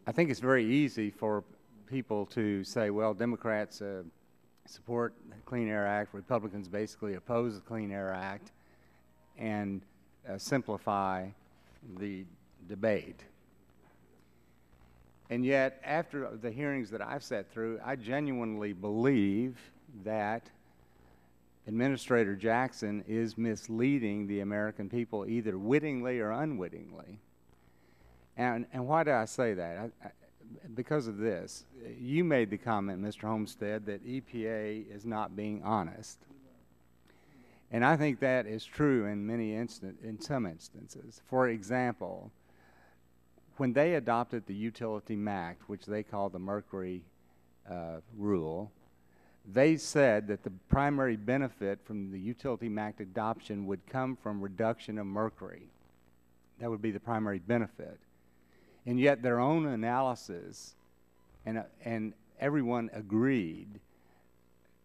I think it's very easy for people to say, well, Democrats support the Clean Air Act, Republicans basically oppose the Clean Air Act, and simplify the debate. And yet, after the hearings that I've sat through, I genuinely believe that Administrator Jackson is misleading the American people either wittingly or unwittingly. And why do I say that? Because of this. You made the comment, Mr. Homestead, that EPA is not being honest. And I think that is true in some instances. For example, when they adopted the Utility MACT, which they call the Mercury rule, they said that the primary benefit from the Utility MACT adoption would come from reduction of mercury. That would be the primary benefit. And yet their own analysis, and everyone agreed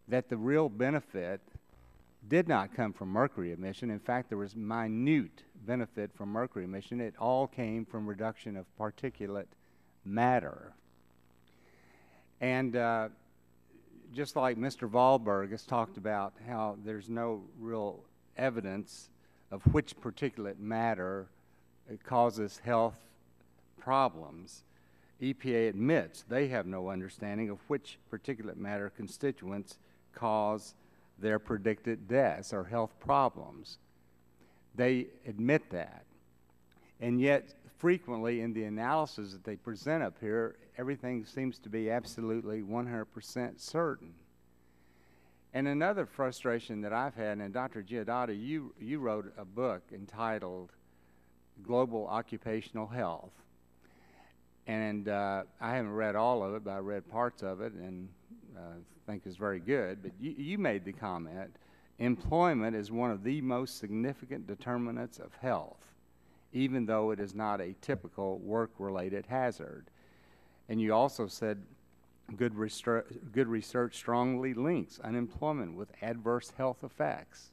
that the real benefit did not come from mercury emission. In fact, there was minute benefit from mercury emission. It all came from reduction of particulate matter. And just like Mr. Wahlberg has talked about how there's no real evidence of which particulate matter causes health problems, EPA admits they have no understanding of which particulate matter constituents cause their predicted deaths or health problems. They admit that. And yet, frequently in the analysis that they present up here, everything seems to be absolutely 100% certain. And another frustration that I've had, and Dr. Giudotti, you wrote a book entitled Global Occupational Health. And I haven't read all of it, but I read parts of it and think it's very good. But you made the comment, employment is one of the most significant determinants of health, even though it is not a typical work-related hazard. And you also said good research strongly links unemployment with adverse health effects.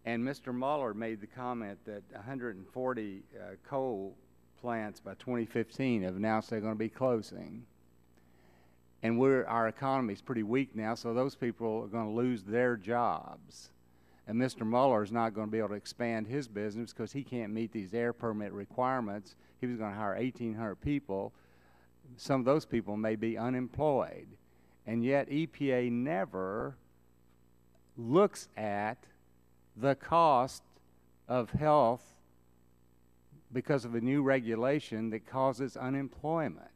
And Mr. Muller made the comment that 140 coal plants by 2015 have announced they're going to be closing. And our economy is pretty weak now, so those people are going to lose their jobs. And Mr. Muller is not going to be able to expand his business because he can't meet these air permit requirements. He was going to hire 1,800 people. Some of those people may be unemployed. And yet EPA never looks at the cost of health because of a new regulation that causes unemployment.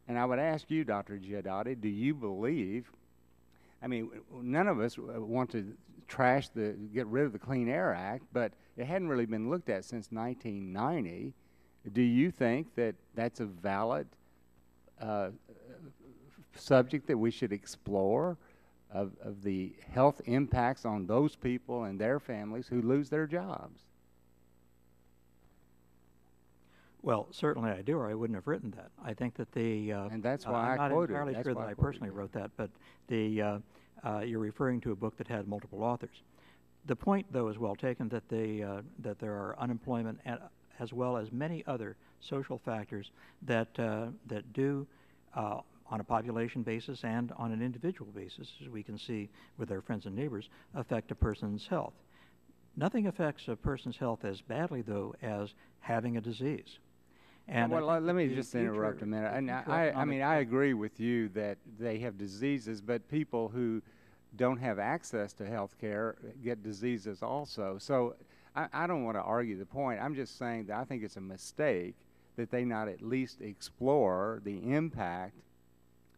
And I would ask you, Dr. Giudotti, do you believe, I mean, none of us want to get rid of the Clean Air Act, but it hadn't really been looked at since 1990. Do you think that that's a valid subject that we should explore of the health impacts on those people and their families who lose their jobs? Well, certainly I do, or I wouldn't have written that. I think that and that's why I'm I not quoted. entirely That's sure why that I quoted personally you. wrote that, but you're referring to a book that had multiple authors. The point, though, is well taken that that there are unemployment as well as many other social factors that do, on a population basis and on an individual basis, as we can see with our friends and neighbors, affect a person's health. Nothing affects a person's health as badly, though, as having a disease. And well, let me just interrupt a minute. And I mean, I agree with you that they have diseases, but people who don't have access to health care get diseases also. So I don't want to argue the point. I'm just saying that I think it's a mistake that they not at least explore the impact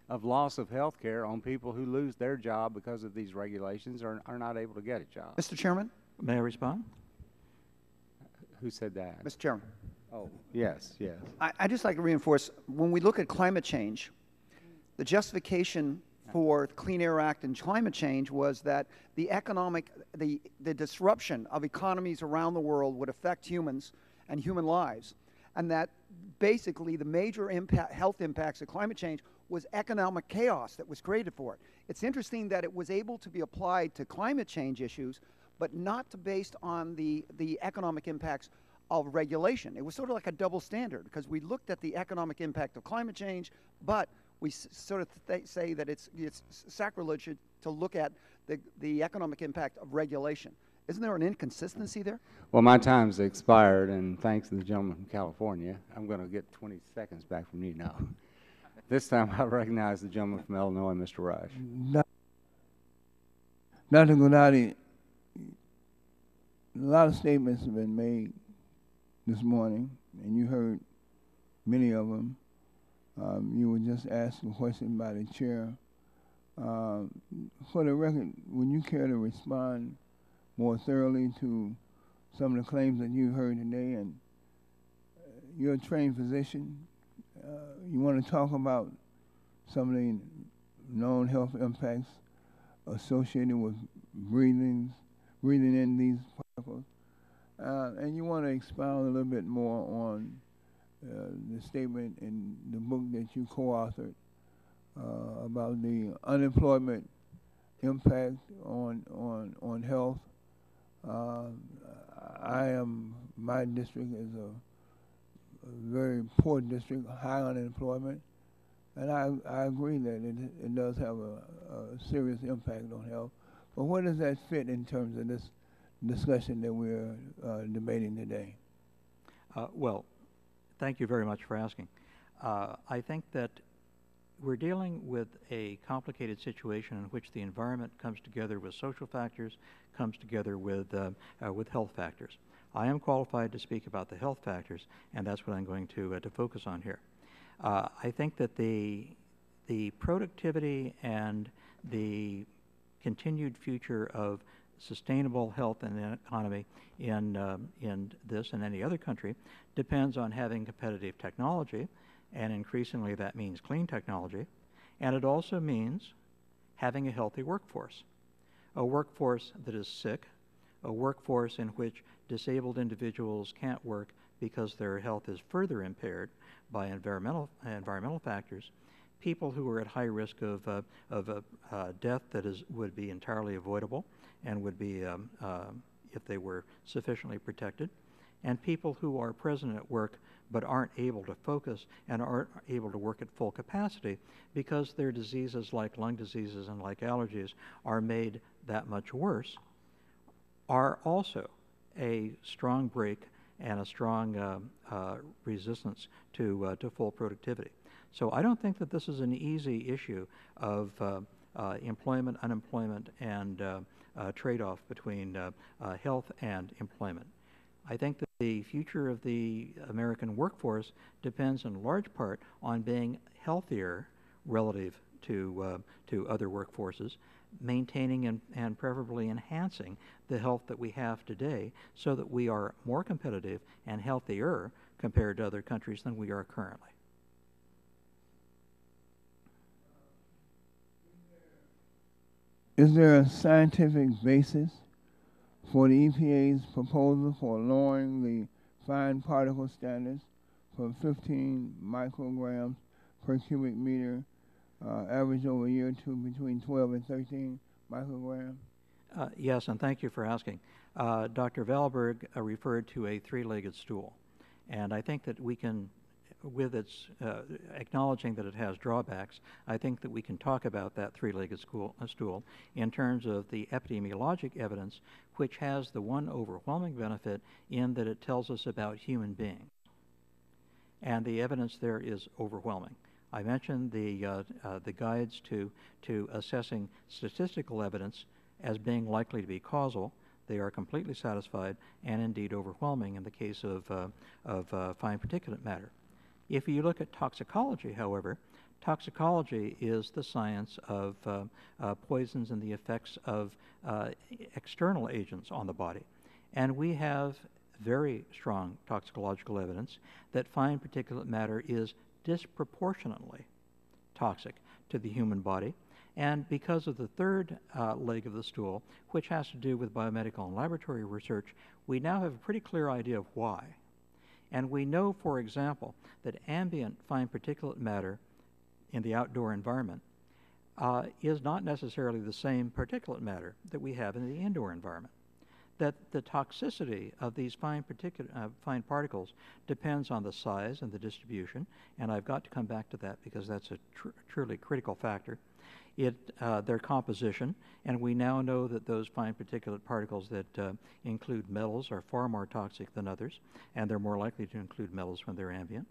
of loss of health care on people who lose their job because of these regulations or are not able to get a job. Mr. Chairman? May I respond? Who said that? Mr. Chairman. Oh, yes, yes. I'd just like to reinforce, when we look at climate change, the justification for the Clean Air Act and climate change was that the disruption of economies around the world would affect humans and human lives, and that basically the major health impacts of climate change was economic chaos that was created for it. It's interesting that it was able to be applied to climate change issues, but not based on the economic impacts of regulation. It was sort of like a double standard because we looked at the economic impact of climate change, but we sort of say that it's sacrilege to look at the economic impact of regulation. Isn't there an inconsistency there? Well, my time's expired, and thanks to the gentleman from California, I'm going to get 20 seconds back from you now. This time I recognize the gentleman from Illinois, Mr. Rush. Dr. Godotti, a lot of statements have been made this morning, and you heard many of them. You were just asked a question by the chair. For the record, would you care to respond more thoroughly to some of the claims that you heard today? And you're a trained physician. You want to talk about some of the known health impacts associated with breathing in these particles. And you want to expound a little bit more on the statement in the book that you co-authored about the unemployment impact on health. My district is a very poor district, high unemployment, and I agree that it does have a serious impact on health. But where does that fit in terms of this discussion that we're debating today? Well, thank you very much for asking. I think that we're dealing with a complicated situation in which the environment comes together with social factors, comes together with health factors. I am qualified to speak about the health factors, and that's what I'm going to focus on here. I think that the productivity and the continued future of sustainable health and economy in this and any other country depends on having competitive technology, and increasingly that means clean technology, and it also means having a healthy workforce, a workforce that is sick, a workforce in which disabled individuals can't work because their health is further impaired by environmental factors, people who are at high risk of death that would be entirely avoidable and would be if they were sufficiently protected, and people who are present at work but aren't able to focus and aren't able to work at full capacity because their diseases like lung diseases and like allergies are made that much worse, are also a strong break and a strong resistance to full productivity. So I don't think that this is an easy issue of employment, unemployment, and trade-off between health and employment. I think that the future of the American workforce depends in large part on being healthier relative to other workforces, maintaining and preferably enhancing the health that we have today so that we are more competitive and healthier compared to other countries than we are currently. Is there a scientific basis for the EPA's proposal for lowering the fine particle standards from 15 micrograms per cubic meter average over a year to between 12 and 13 micrograms? Yes, and thank you for asking. Dr. Valberg referred to a three-legged stool, and I think that we can, with its acknowledging that it has drawbacks, I think that we can talk about that three-legged stool in terms of the epidemiologic evidence, which has the one overwhelming benefit in that it tells us about human beings. And the evidence there is overwhelming. I mentioned the guides to assessing statistical evidence as being likely to be causal. They are completely satisfied and indeed overwhelming in the case of fine particulate matter. If you look at toxicology, however, toxicology is the science of poisons and the effects of external agents on the body. And we have very strong toxicological evidence that fine particulate matter is disproportionately toxic to the human body. And because of the third leg of the stool, which has to do with biomedical and laboratory research, we now have a pretty clear idea of why. And we know, for example, that ambient fine particulate matter in the outdoor environment is not necessarily the same particulate matter that we have in the indoor environment. that the toxicity of these fine particles depends on the size and the distribution, and I've got to come back to that because that's a truly critical factor. Their composition, and we now know that those fine particulate particles that include metals are far more toxic than others, and they're more likely to include metals when they're ambient.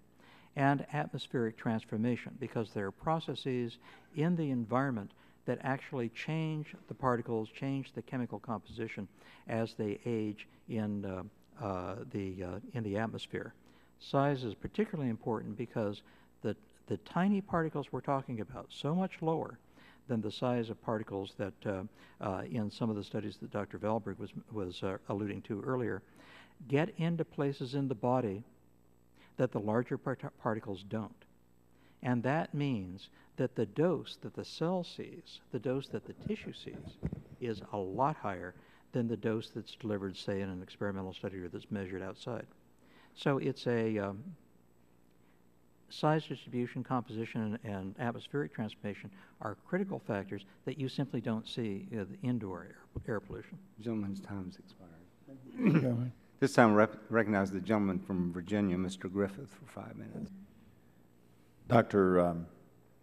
And atmospheric transformation, because there are processes in the environment that actually change the particles, change the chemical composition as they age in the atmosphere. Size is particularly important because the tiny particles we're talking about, so much lower than the size of particles that in some of the studies that Dr. Valberg was alluding to earlier, get into places in the body that the larger particles don't. And that means that the dose that the cell sees, the dose that the tissue sees, is a lot higher than the dose that's delivered, say, in an experimental study or that's measured outside. So it's a size distribution, composition, and atmospheric transformation are critical factors that you simply don't see in the indoor air pollution. Gentleman's time has expired. This time recognize the gentleman from Virginia, Mr. Griffith, for 5 minutes. Dr.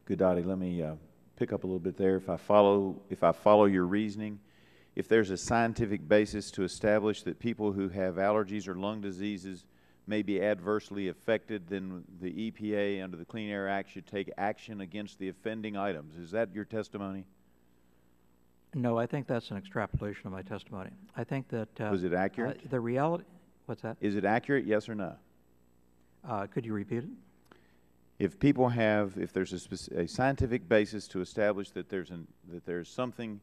Gudotti, let me pick up a little bit there. If I follow your reasoning, if there's a scientific basis to establish that people who have allergies or lung diseases may be adversely affected, then the EPA under the Clean Air Act should take action against the offending items. Is that your testimony? No, I think that's an extrapolation of my testimony. I think that... Was it accurate? The reality... What's that? Is it accurate, yes or no? Could you repeat it? If people have, if there's a scientific basis to establish that there's something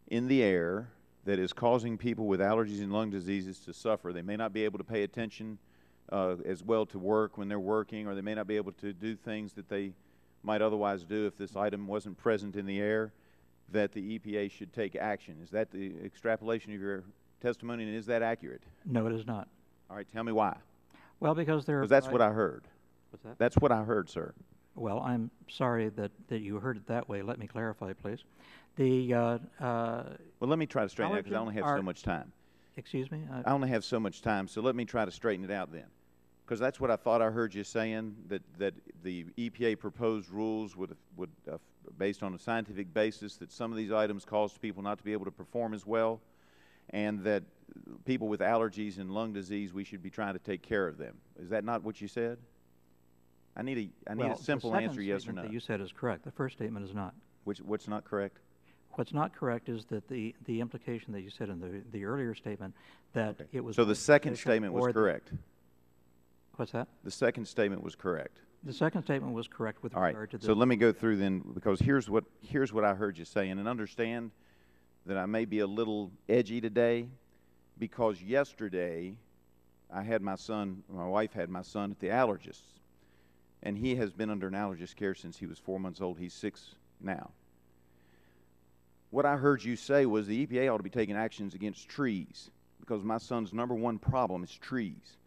in the air that is causing people with allergies and lung diseases to suffer, they may not be able to pay attention as well to work when they're working, or they may not be able to do things that they might otherwise do if this item wasn't present in the air, that the EPA should take action. Is that the extrapolation of your testimony, and is that accurate? No, it is not. All right, tell me why. Well, because there are... Because that's what I heard. What's that? That's what I heard, sir. Well, I'm sorry that you heard it that way. Let me clarify, please. Well, let me try to straighten it out because I only have so much time. Excuse me? I only have so much time, so let me try to straighten it out then. Because that's what I thought I heard you saying, that the EPA proposed rules would based on a scientific basis, that some of these items cause people not to be able to perform as well, and that people with allergies and lung disease, we should be trying to take care of them. Is that not what you said? I need a simple answer, yes or no. The second statement that you said is correct. The first statement is not. What's not correct? What's not correct is that the implication that you said in the earlier statement that it was... So the second statement was correct? What's that? The second statement was correct. The second statement was correct with regard to the... So let me go through then, because here's what I heard you saying, and understand that I may be a little edgy today, because yesterday I had my wife had my son at the allergist's, and he has been under an allergist care since he was 4 months old. He's 6 now. What I heard you say was the EPA ought to be taking actions against trees, because my son's #1 problem is trees.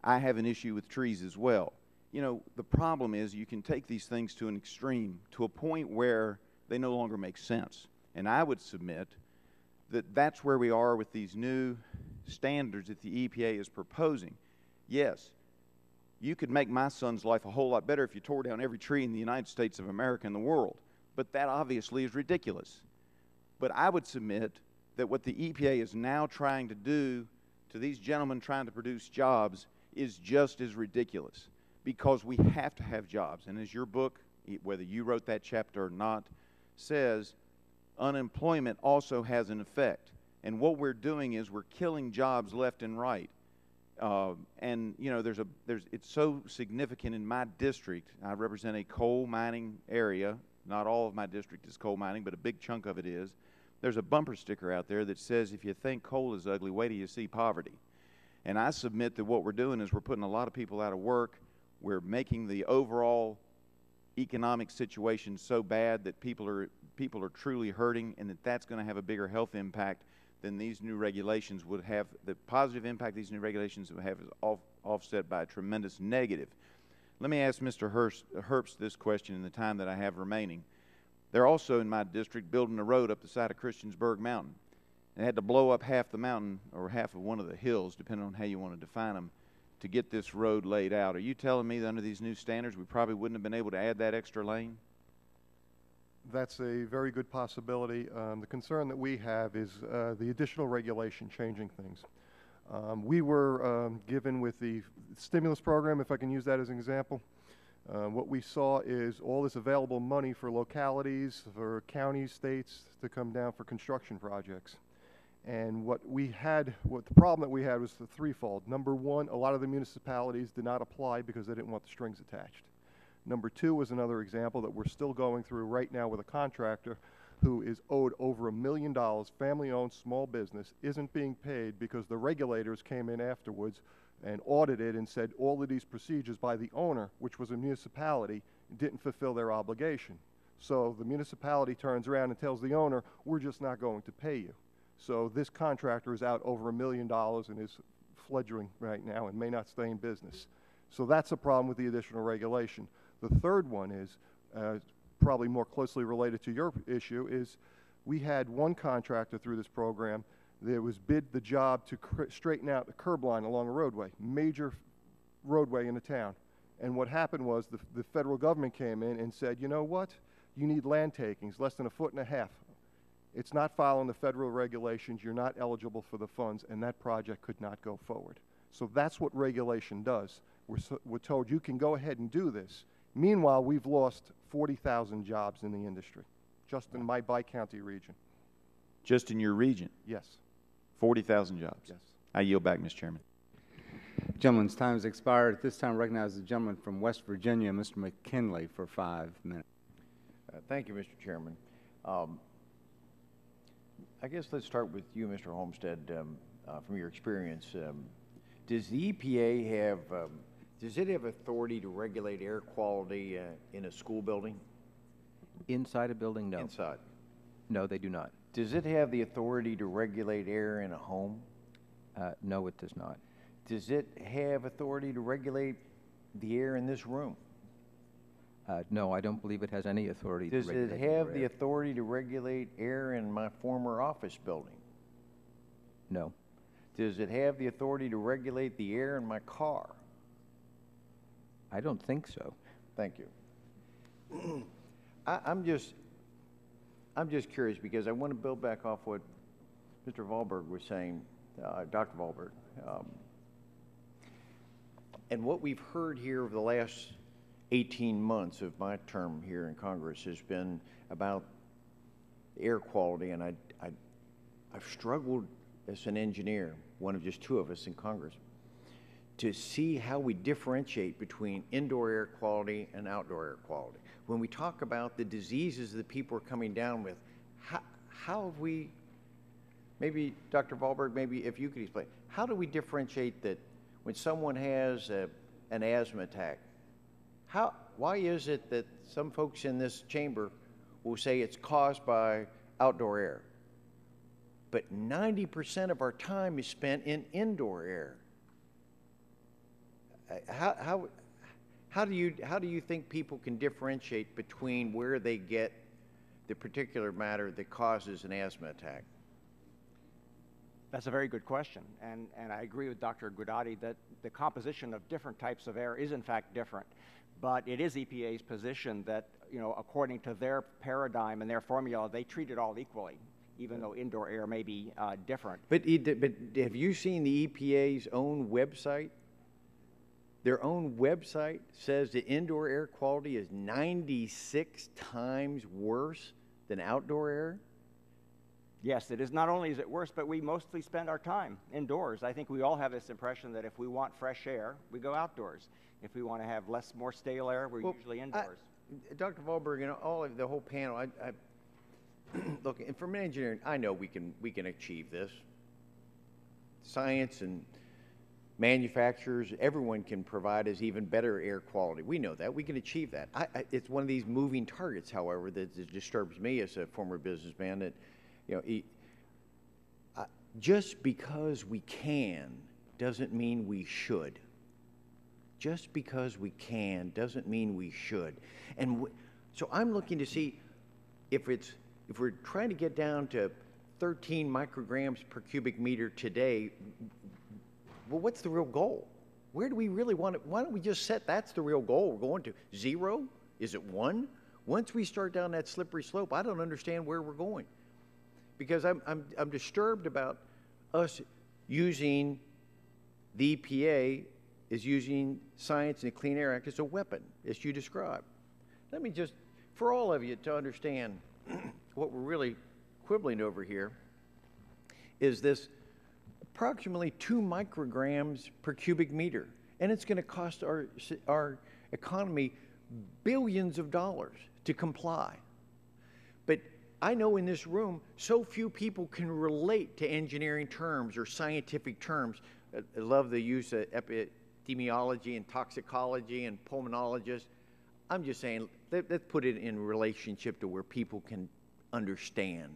I have an issue with trees as well. You know, the problem is you can take these things to an extreme, to a point where they no longer make sense. And I would submit that that's where we are with these new standards that the EPA is proposing. Yes, you could make my son's life a whole lot better if you tore down every tree in the United States of America and the world, but that obviously is ridiculous. But I would submit that what the EPA is now trying to do to these gentlemen trying to produce jobs is just as ridiculous, because we have to have jobs. And as your book, whether you wrote that chapter or not, says, unemployment also has an effect. And what we're doing is we're killing jobs left and right. And you know, it's so significant in my district. I represent a coal mining area. Not all of my district is coal mining, but a big chunk of it is. There's a bumper sticker out there that says, if you think coal is ugly, wait till you see poverty. And I submit that what we're doing is we're putting a lot of people out of work. We're making the overall economic situation so bad that people are truly hurting, and that's going to have a bigger health impact than these new regulations would have. The positive impact these new regulations would have is offset by a tremendous negative. Let me ask Mr. Herbst this question in the time that I have remaining. They're also in my district building a road up the side of Christiansburg Mountain. and had to blow up half the mountain or half of one of the hills, depending on how you want to define them, to get this road laid out. Are you telling me that under these new standards we probably wouldn't have been able to add that extra lane? That's a very good possibility. The concern that we have is the additional regulation changing things. We were given with the stimulus program, if I can use that as an example, what we saw is all this available money for localities, for counties, states to come down for construction projects. And what the problem that we had was the threefold. Number one, a lot of the municipalities did not apply because they didn't want the strings attached. Number two was another example that we're still going through right now with a contractor who is owed over $1 million, family-owned small business, isn't being paid because the regulators came in afterwards and audited and said all of these procedures by the owner, which was a municipality, didn't fulfill their obligation. So the municipality turns around and tells the owner, we're just not going to pay you. So this contractor is out over $1 million and is fledgling right now and may not stay in business. So that's a problem with the additional regulation. The third one is, probably more closely related to your issue, is we had one contractor through this program that was bid the job to straighten out the curb line along a roadway, major roadway in the town. And what happened was the federal government came in and said, you know what? You need land takings, less than 1.5 feet. It's not following the federal regulations. You're not eligible for the funds, and that project could not go forward. So that's what regulation does. We're told you can go ahead and do this. Meanwhile, we've lost 40,000 jobs in the industry, just in my bi-county region. Just in your region? Yes. 40,000 jobs? Yes. I yield back, Mr. Chairman. Gentleman's time has expired. At this time, I recognize the gentleman from West Virginia, Mr. McKinley, for 5 minutes. Thank you, Mr. Chairman. I guess let's start with you, Mr. Homestead, from your experience. Does the EPA have, does it have authority to regulate air quality in a school building? Inside a building, no. Inside? No, they do not. Does it have the authority to regulate air in a home? No, it does not. Does it have authority to regulate the air in this room? No, I don't believe it has any authority to regulate Does it have the authority to regulate air in my former office building? No. Does it have the authority to regulate the air in my car? I don't think so. Thank you. I'm just curious because I want to build back off what Mr. Wahlberg was saying, Dr. Wahlberg. And what we've heard here over the last 18 months of my term here in Congress has been about air quality, and I've struggled as an engineer, one of just 2 of us in Congress, to see how we differentiate between indoor air quality and outdoor air quality. When we talk about the diseases that people are coming down with, how have we, maybe Dr. Wahlberg, maybe if you could explain, how do we differentiate that when someone has an asthma attack, why is it that some folks in this chamber will say it's caused by outdoor air, but 90% of our time is spent in indoor air? How do you think people can differentiate between where they get the particular matter that causes an asthma attack? That's a very good question, and I agree with Dr. Guidotti that the composition of different types of air is in fact different, but it is EPA's position that, you know, according to their paradigm and their formula, they treat it all equally, even though indoor air may be different. But have you seen the EPA's own website? Their own website says that indoor air quality is 96 times worse than outdoor air? Yes, it is. Not only is it worse, but we mostly spend our time indoors. I think we all have this impression that if we want fresh air, we go outdoors. If we want to have more stale air, we're usually indoors. Dr. Wahlberg, and the whole panel, look, and from engineering, I know we can achieve this. Science and manufacturers, everyone can provide us even better air quality. We know that. We can achieve that. It's one of these moving targets, however, that disturbs me as a former businessman, that, you know, just because we can doesn't mean we should. Just because we can doesn't mean we should. And so I'm looking to see if we're trying to get down to 13 micrograms per cubic meter today, well, what's the real goal? Where do we really want it? Why don't we just set that's the real goal we're going to? 0? Is it 1? Once we start down that slippery slope, I don't understand where we're going. Because I'm disturbed about us using the EPA is using science and the Clean Air Act as a weapon, as you described. Let me just, for all of you to understand what we're really quibbling over here, is this approximately 2 micrograms per cubic meter. And it's going to cost our economy billions of dollars to comply. But I know in this room, so few people can relate to engineering terms or scientific terms. I love the use of epidemiology and toxicology and pulmonologists. I'm just saying, let's put it in relationship to where people can understand.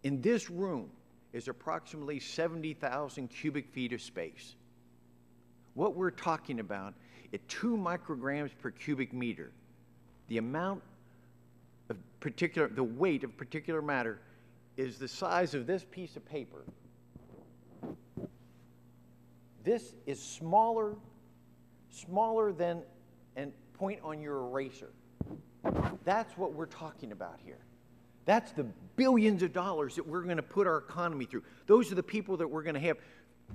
In this room is approximately 70,000 cubic feet of space. What we're talking about at 2 micrograms per cubic meter, the amount of the weight of particular matter is the size of this piece of paper. This is smaller than a point on your eraser. That's what we're talking about here. That's the billions of dollars that we're going to put our economy through. Those are the people that we're going to have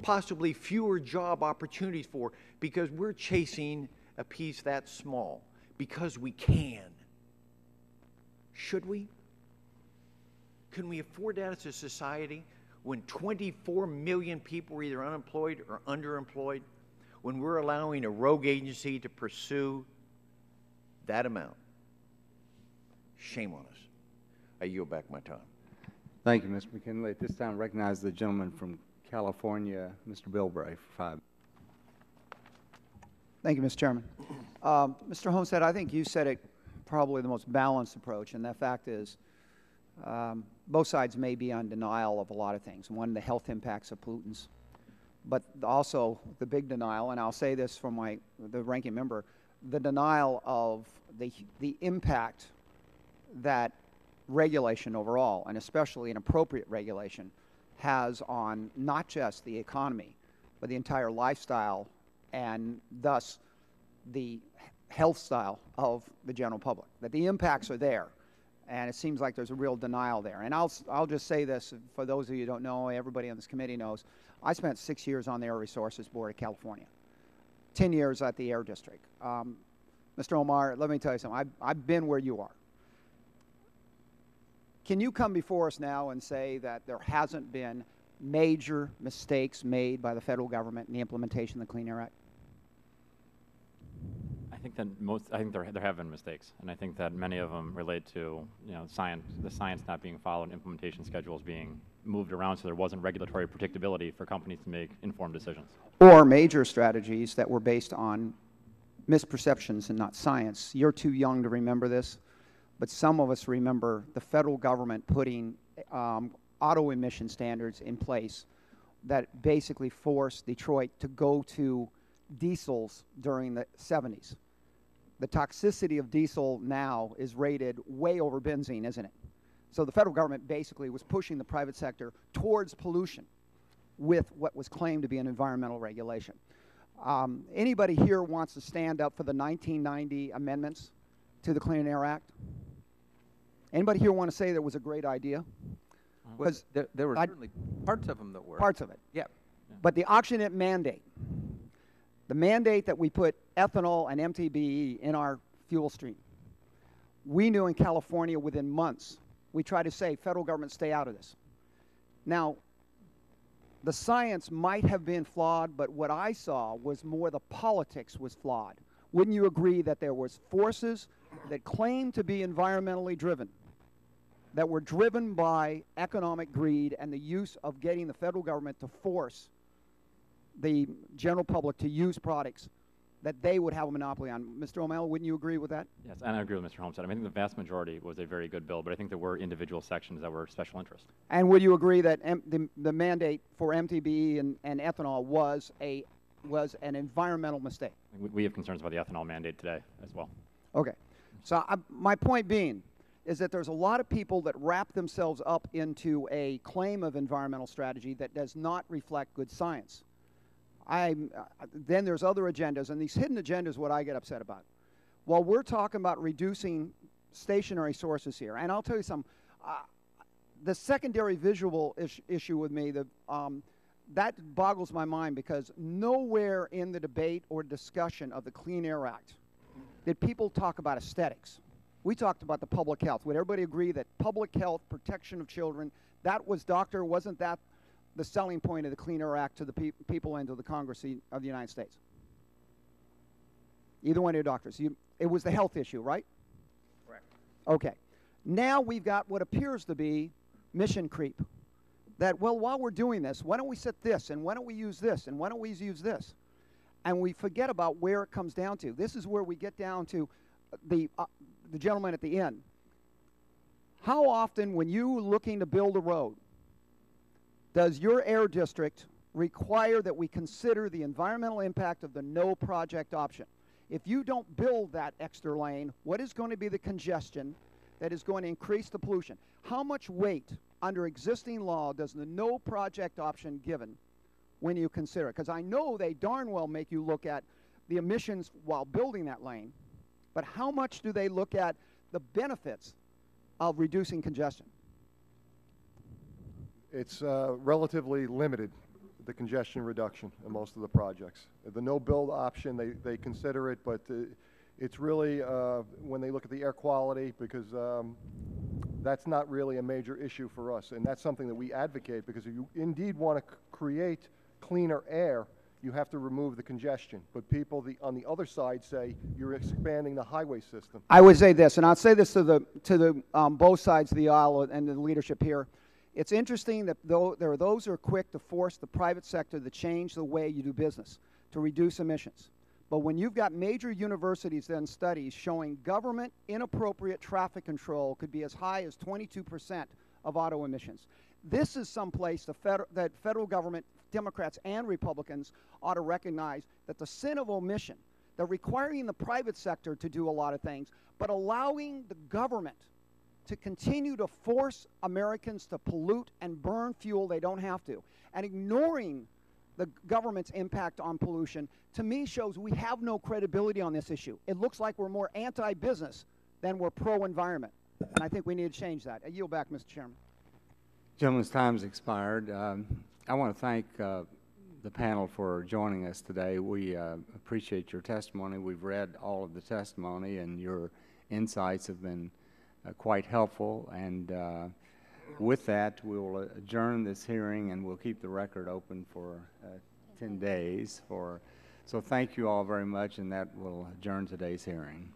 possibly fewer job opportunities for because we're chasing a piece that small because we can. Should we? Can we afford that as a society when 24 million people are either unemployed or underemployed? When we're allowing a rogue agency to pursue that amount? Shame on us. I yield back my time. Thank you, Mr. McKinley. At this time, I recognize the gentleman from California, Mr. Bilbray, for 5. Thank you, Mr. Chairman. Mr. Homestead, I think you said it probably the most balanced approach, and the fact is both sides may be on denial of a lot of things. One, the health impacts of pollutants, but also the big denial, and I'll say this from the ranking member, the denial of the impact that regulation overall, and especially inappropriate regulation, has on not just the economy, but the entire lifestyle and thus the health style of the general public, that the impacts are there. And it seems like there's a real denial there. And I'll just say this, for those of you who don't know, everybody on this committee knows, I spent 6 years on the Air Resources Board of California, 10 years at the Air District. Mr. Omar, let me tell you something. I've been where you are. Can you come before us now and say that there hasn't been major mistakes made by the federal government in the implementation of the Clean Air Act? I think there have been mistakes, and I think that many of them relate to the science not being followed, implementation schedules being moved around, so there wasn't regulatory predictability for companies to make informed decisions. Or major strategies that were based on misperceptions and not science. You're too young to remember this, but some of us remember the federal government putting auto emission standards in place that basically forced Detroit to go to diesels during the 70s. The toxicity of diesel now is rated way over benzene, isn't it? So the federal government basically was pushing the private sector towards pollution with what was claimed to be an environmental regulation. Anybody here wants to stand up for the 1990 amendments to the Clean Air Act? Anybody here want to say that was a great idea? Well, there were certainly parts of them that were. Parts of it. Yeah. But the oxygenate mandate, the mandate that we put ethanol and MTBE in our fuel stream, we knew in California within months, we tried to say, federal government, stay out of this. Now, the science might have been flawed, but what I saw was more the politics was flawed. Wouldn't you agree that there was forces that claimed to be environmentally driven, that were driven by economic greed and the use of getting the federal government to force the general public to use products that they would have a monopoly on? Mr. O'Malley, wouldn't you agree with that? Yes, and I agree with Mr. Homestead. I think the vast majority was a very good bill, but I think there were individual sections that were special interest. And would you agree that the mandate for MTBE and ethanol was an environmental mistake? We have concerns about the ethanol mandate today as well. Okay. So my point being is that there's a lot of people that wrap themselves up into a claim of environmental strategy that does not reflect good science. Then there's other agendas, and these hidden agendas what I get upset about. While we're talking about reducing stationary sources here, and I'll tell you something, the secondary visual issue with me, that boggles my mind, because nowhere in the debate or discussion of the Clean Air Act did people talk about aesthetics. We talked about the public health. Would everybody agree that public health, protection of children, that was, wasn't that the selling point of the Clean Air Act to the people and to the Congress of the United States? Either one of your doctors. It was the health issue, right? Correct. Okay. Now we've got what appears to be mission creep. That, well, while we're doing this, why don't we set this, and why don't we use this, and why don't we use this? And we forget about where it comes down to. This is where we get down to the gentleman at the end. How often, when you're looking to build a road, does your air district require that we consider the environmental impact of the no project option? If you don't build that extra lane, what is going to be the congestion that is going to increase the pollution? How much weight under existing law does the no project option given when you consider it? Because I know they darn well make you look at the emissions while building that lane, but how much do they look at the benefits of reducing congestion? It's relatively limited, the congestion reduction in most of the projects. The no-build option, they consider it, but it's really when they look at the air quality, because that's not really a major issue for us, and that's something that we advocate, because if you indeed want to create cleaner air, you have to remove the congestion. But people on the other side say you're expanding the highway system. I would say this, and I'll say this to the both sides of the aisle and the leadership here. It's interesting that there are those who are quick to force the private sector to change the way you do business, to reduce emissions. But when you've got major universities then studies showing government inappropriate traffic control could be as high as 22% of auto emissions. This is someplace that federal government, Democrats and Republicans, ought to recognize that the sin of omission, they're requiring the private sector to do a lot of things, but allowing the government to continue to force Americans to pollute and burn fuel they don't have to, and ignoring the government's impact on pollution, to me shows we have no credibility on this issue. It looks like we're more anti-business than we're pro-environment, and I think we need to change that. I yield back, Mr. Chairman. Gentleman's time's expired. I want to thank the panel for joining us today. We appreciate your testimony. We've read all of the testimony, and your insights have been quite helpful. And with that, we will adjourn this hearing, and we'll keep the record open for 10 days. So thank you all very much, and that will adjourn today's hearing.